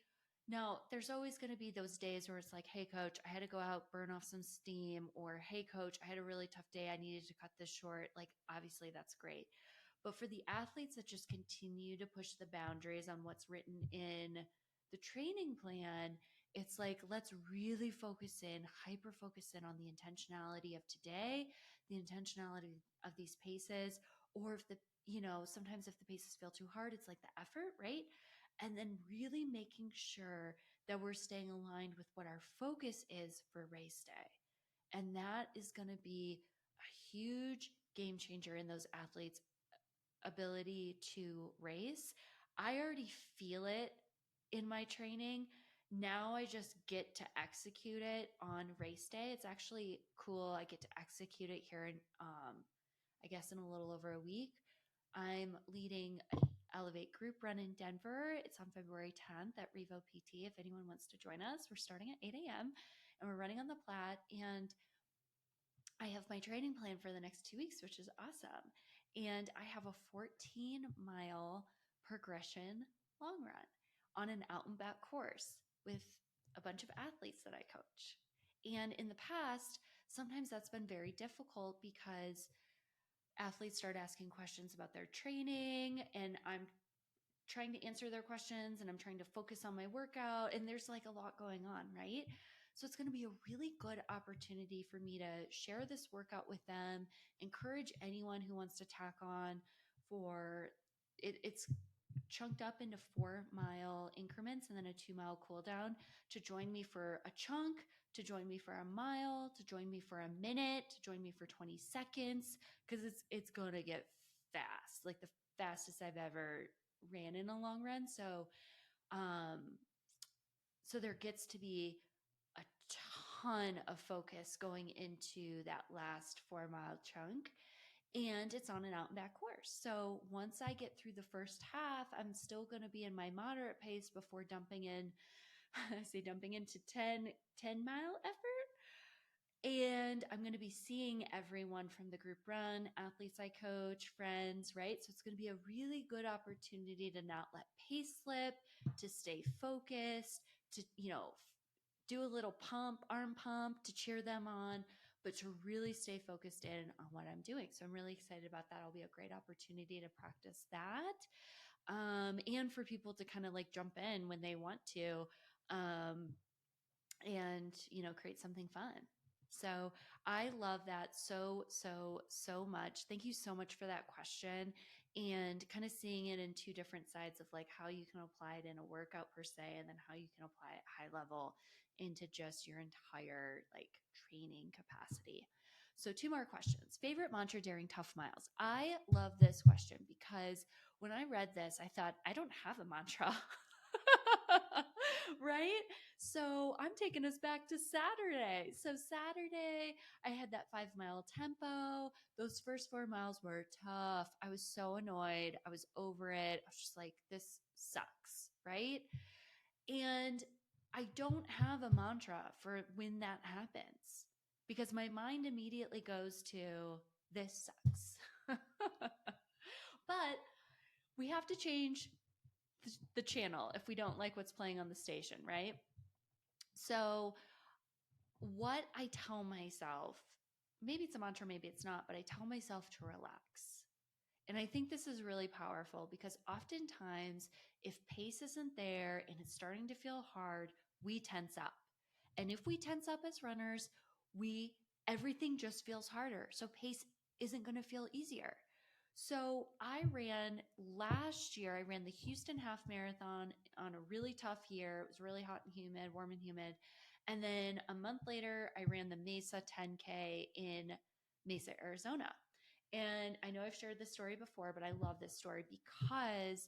Now, there's always going to be those days where it's like, hey, coach, I had to go out, burn off some steam, or hey, coach, I had a really tough day. I needed to cut this short. Like, obviously, that's great. But for the athletes that just continue to push the boundaries on what's written in the training plan, it's like, let's really focus in, hyper focus in on the intentionality of today, the intentionality of these paces, or if the, sometimes if the paces feel too hard, it's like the effort, right? And then really making sure that we're staying aligned with what our focus is for race day. And that is going to be a huge game changer in those athletes' ability to race. I already feel it in my training. Now I just get to execute it on race day. It's actually cool. I get to execute it here in, I guess, in a little over a week. I'm leading an Elevate group run in Denver. It's on February 10th at Revo PT. If anyone wants to join us, we're starting at 8 a.m. and we're running on the Platte. And I have my training plan for the next 2 weeks, which is awesome. And I have a 14-mile progression long run on an out and back course with a bunch of athletes that I coach. And in the past, sometimes that's been very difficult because athletes start asking questions about their training and I'm trying to answer their questions and I'm trying to focus on my workout and there's like a lot going on, right? So it's going to be a really good opportunity for me to share this workout with them, encourage anyone who wants to tack on for it's chunked up into 4 mile increments and then a 2 mile cool down to join me for a chunk, to join me for a mile, to join me for a minute, to join me for 20 seconds, because it's going to get fast, like the fastest I've ever ran in a long run. Um, so there gets to be a ton of focus going into that last 4 mile chunk. And it's on an out and back course. So once I get through the first half, I'm still going to be in my moderate pace before dumping in, I say dumping into 10 mile effort. And I'm going to be seeing everyone from the group run, athletes I coach, friends, right? So it's going to be a really good opportunity to not let pace slip, to stay focused, to, do a little arm pump to cheer them on, but to really stay focused in on what I'm doing. So I'm really excited about that. It'll be a great opportunity to practice that. And for people to kind of like jump in when they want to. And create something fun. So I love that so much. Thank you so much for that question, and kind of seeing it in two different sides of like how you can apply it in a workout per se, and then how you can apply it high level into just your entire like training capacity. So two more questions. Favorite mantra during tough miles. I love this question because when I read this, I thought I don't have a mantra. Right? So I'm taking us back to Saturday. So Saturday, I had that 5 mile tempo. Those first 4 miles were tough. I was so annoyed. I was over it. I was just like, this sucks. Right. And I don't have a mantra for when that happens because my mind immediately goes to this sucks. But we have to change the channel if we don't like what's playing on the station, right? So, what I tell myself, maybe it's a mantra, maybe it's not, but I tell myself to relax. And I think this is really powerful because oftentimes, if pace isn't there and it's starting to feel hard, we tense up. And if we tense up as runners, we everything just feels harder. So pace isn't going to feel easier. So I ran last year, I ran the Houston half marathon on a really tough year. It was really hot and humid, warm and humid. And then a month later, I ran the Mesa 10K in Mesa, Arizona. And I know I've shared this story before, but I love this story because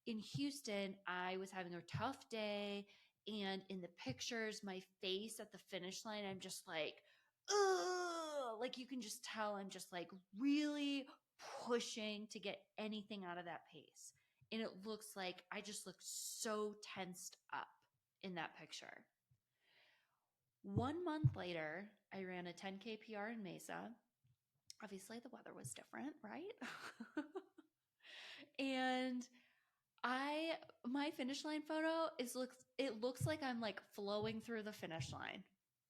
in Houston, I was having a tough day. And in the pictures, my face at the finish line, I'm just like, ugh, like you can just tell I'm just like really pushing to get anything out of that pace. And it looks like I just look so tensed up in that picture. 1 month later, I ran a 10K PR in Mesa. Obviously, the weather was different, right? And I my finish line photo looks like I'm like flowing through the finish line,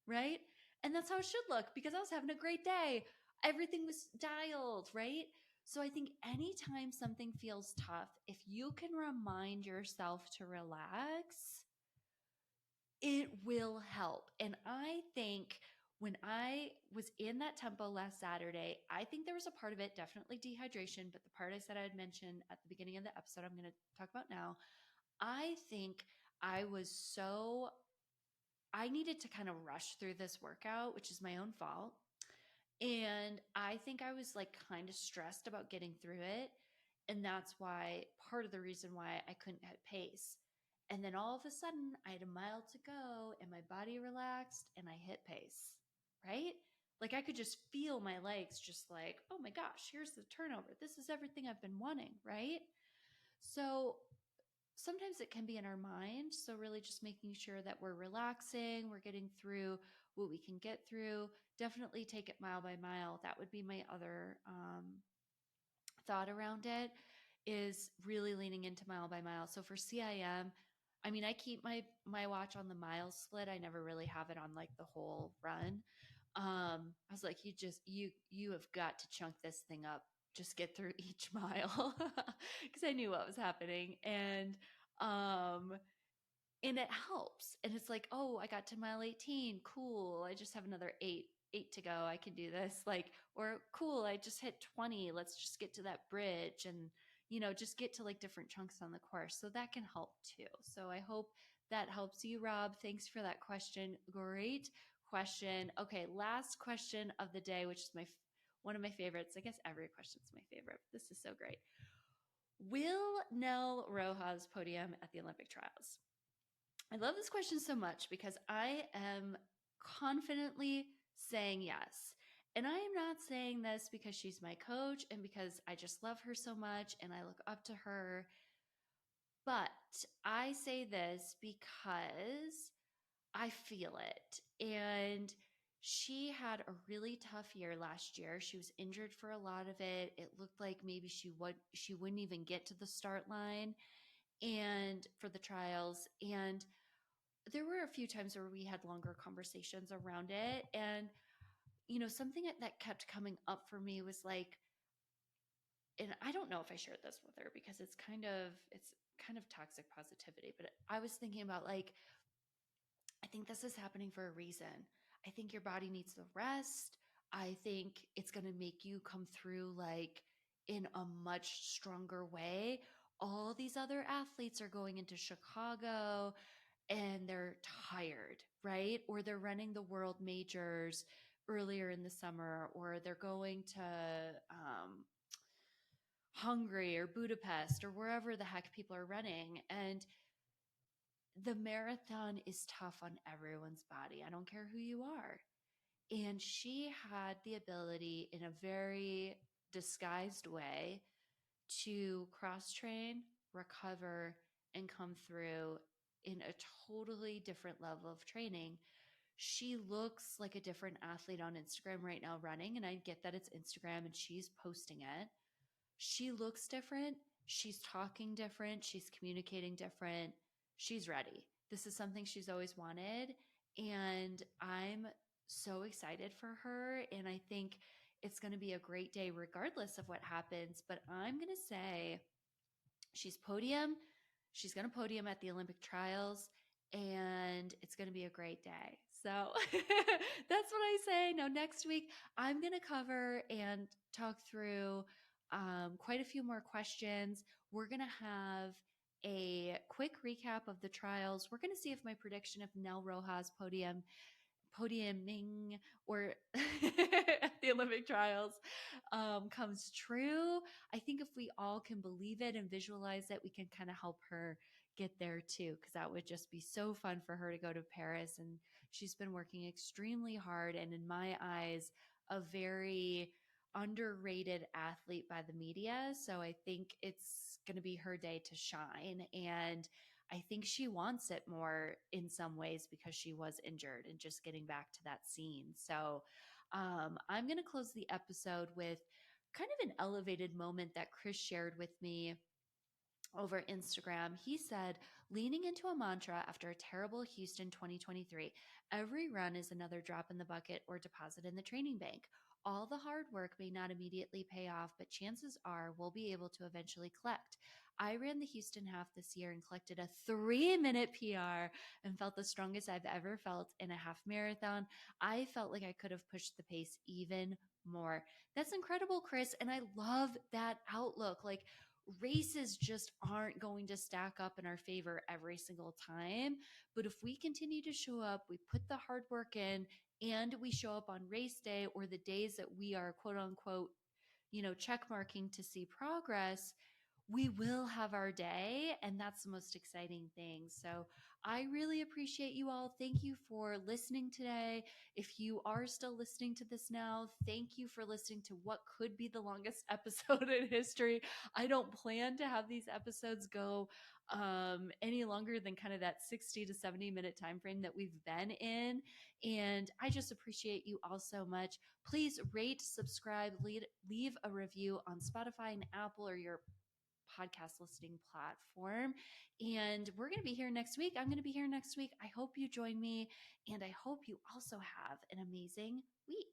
right? And that's how it should look because I was having a great day. Everything was dialed, right? So I think anytime something feels tough, if you can remind yourself to relax, it will help. And I think when I was in that tempo last Saturday, I think there was a part of it, definitely dehydration, but the part I said I'd mentioned at the beginning of the episode, I'm going to talk about now. I think I was so, I needed to kind of rush through this workout, which is my own fault. And I think I was like kind of stressed about getting through it. And that's why part of the reason why I couldn't hit pace. And then all of a sudden, I had a mile to go and my body relaxed and I hit pace, right? Like I could just feel my legs just like, oh my gosh, here's the turnover. This is everything I've been wanting, right? So sometimes it can be in our mind. So, really just making sure that we're relaxing, we're getting through what we can get through. Definitely take it mile by mile. That would be my other thought around it, is really leaning into mile by mile. So, for CIM, I mean, I keep my watch on the mile split. I never really have it on like the whole run. I was like, you have got to chunk this thing up. Just get through each mile because I knew what was happening. Um, and it helps. And it's like, oh, I got to mile 18. Cool. I just have another eight to go. I can do this. Like, or cool, I just hit 20. Let's just get to that bridge. And, just get to like different chunks on the course. So that can help too. So I hope that helps you, Rob. Thanks for that question. Great question. Okay, last question of the day, which is one of my favorites. I guess every question is my favorite. This is so great. Will Nell Rojas podium at the Olympic trials? I love this question so much because I am confidently saying yes. And I am not saying this because she's my coach and because I just love her so much and I look up to her. But I say this because I feel it. And she had a really tough year last year. She was injured for a lot of it. It looked like maybe she wouldn't even get to the start line and for the trials. And there were a few times where we had longer conversations around it. And, something that kept coming up for me was like, and I don't know if I shared this with her because it's kind of toxic positivity, but I was thinking about like, I think this is happening for a reason. I think your body needs the rest. I think it's going to make you come through like in a much stronger way. All these other athletes are going into Chicago and they're tired, right? Or they're running the world majors earlier in the summer, or they're going to Hungary or Budapest or wherever the heck people are running. And the marathon is tough on everyone's body. I don't care who you are. And she had the ability in a very disguised way to cross train, recover, and come through in a totally different level of training. She looks like a different athlete on Instagram right now running, and I get that it's Instagram and she's posting it. She looks different. She's talking different. She's communicating different. She's ready. This is something she's always wanted. And I'm so excited for her. And I think it's going to be a great day, regardless of what happens. But I'm going to say she's podium. She's going to podium at the Olympic trials. And it's going to be a great day. So that's what I say. Now, next week, I'm going to cover and talk through quite a few more questions. We're going to have a quick recap of the trials. We're going to see if my prediction of Nell Rojas podiuming or at the Olympic trials comes true. I think if we all can believe it and visualize it, we can kind of help her get there too, because that would just be so fun for her to go to Paris. And she's been working extremely hard and, in my eyes, a very underrated athlete by the media. So I think it's going to be her day to shine. And I think she wants it more in some ways because she was injured and just getting back to that scene. So I'm going to close the episode with kind of an elevated moment that Chris shared with me over Instagram. He said, leaning into a mantra after a terrible Houston 2023, every run is another drop in the bucket or deposit in the training bank. All the hard work may not immediately pay off, but chances are we'll be able to eventually collect. I ran the Houston half this year and collected a 3-minute PR and felt the strongest I've ever felt in a half marathon. I felt like I could have pushed the pace even more. That's incredible, Chris. And I love that outlook. Like, races just aren't going to stack up in our favor every single time. But if we continue to show up, we put the hard work in, and we show up on race day or the days that we are quote unquote, check marking to see progress, we will have our day. And that's the most exciting thing. So I really appreciate you all. Thank you for listening today. If you are still listening to this now, thank you for listening to what could be the longest episode in history. I don't plan to have these episodes go any longer than kind of that 60 to 70-minute time frame that we've been in. And I just appreciate you all so much. Please rate, subscribe, leave a review on Spotify and Apple or your podcast listening platform. And we're going to be here next week. I'm going to be here next week. I hope you join me, and I hope you also have an amazing week.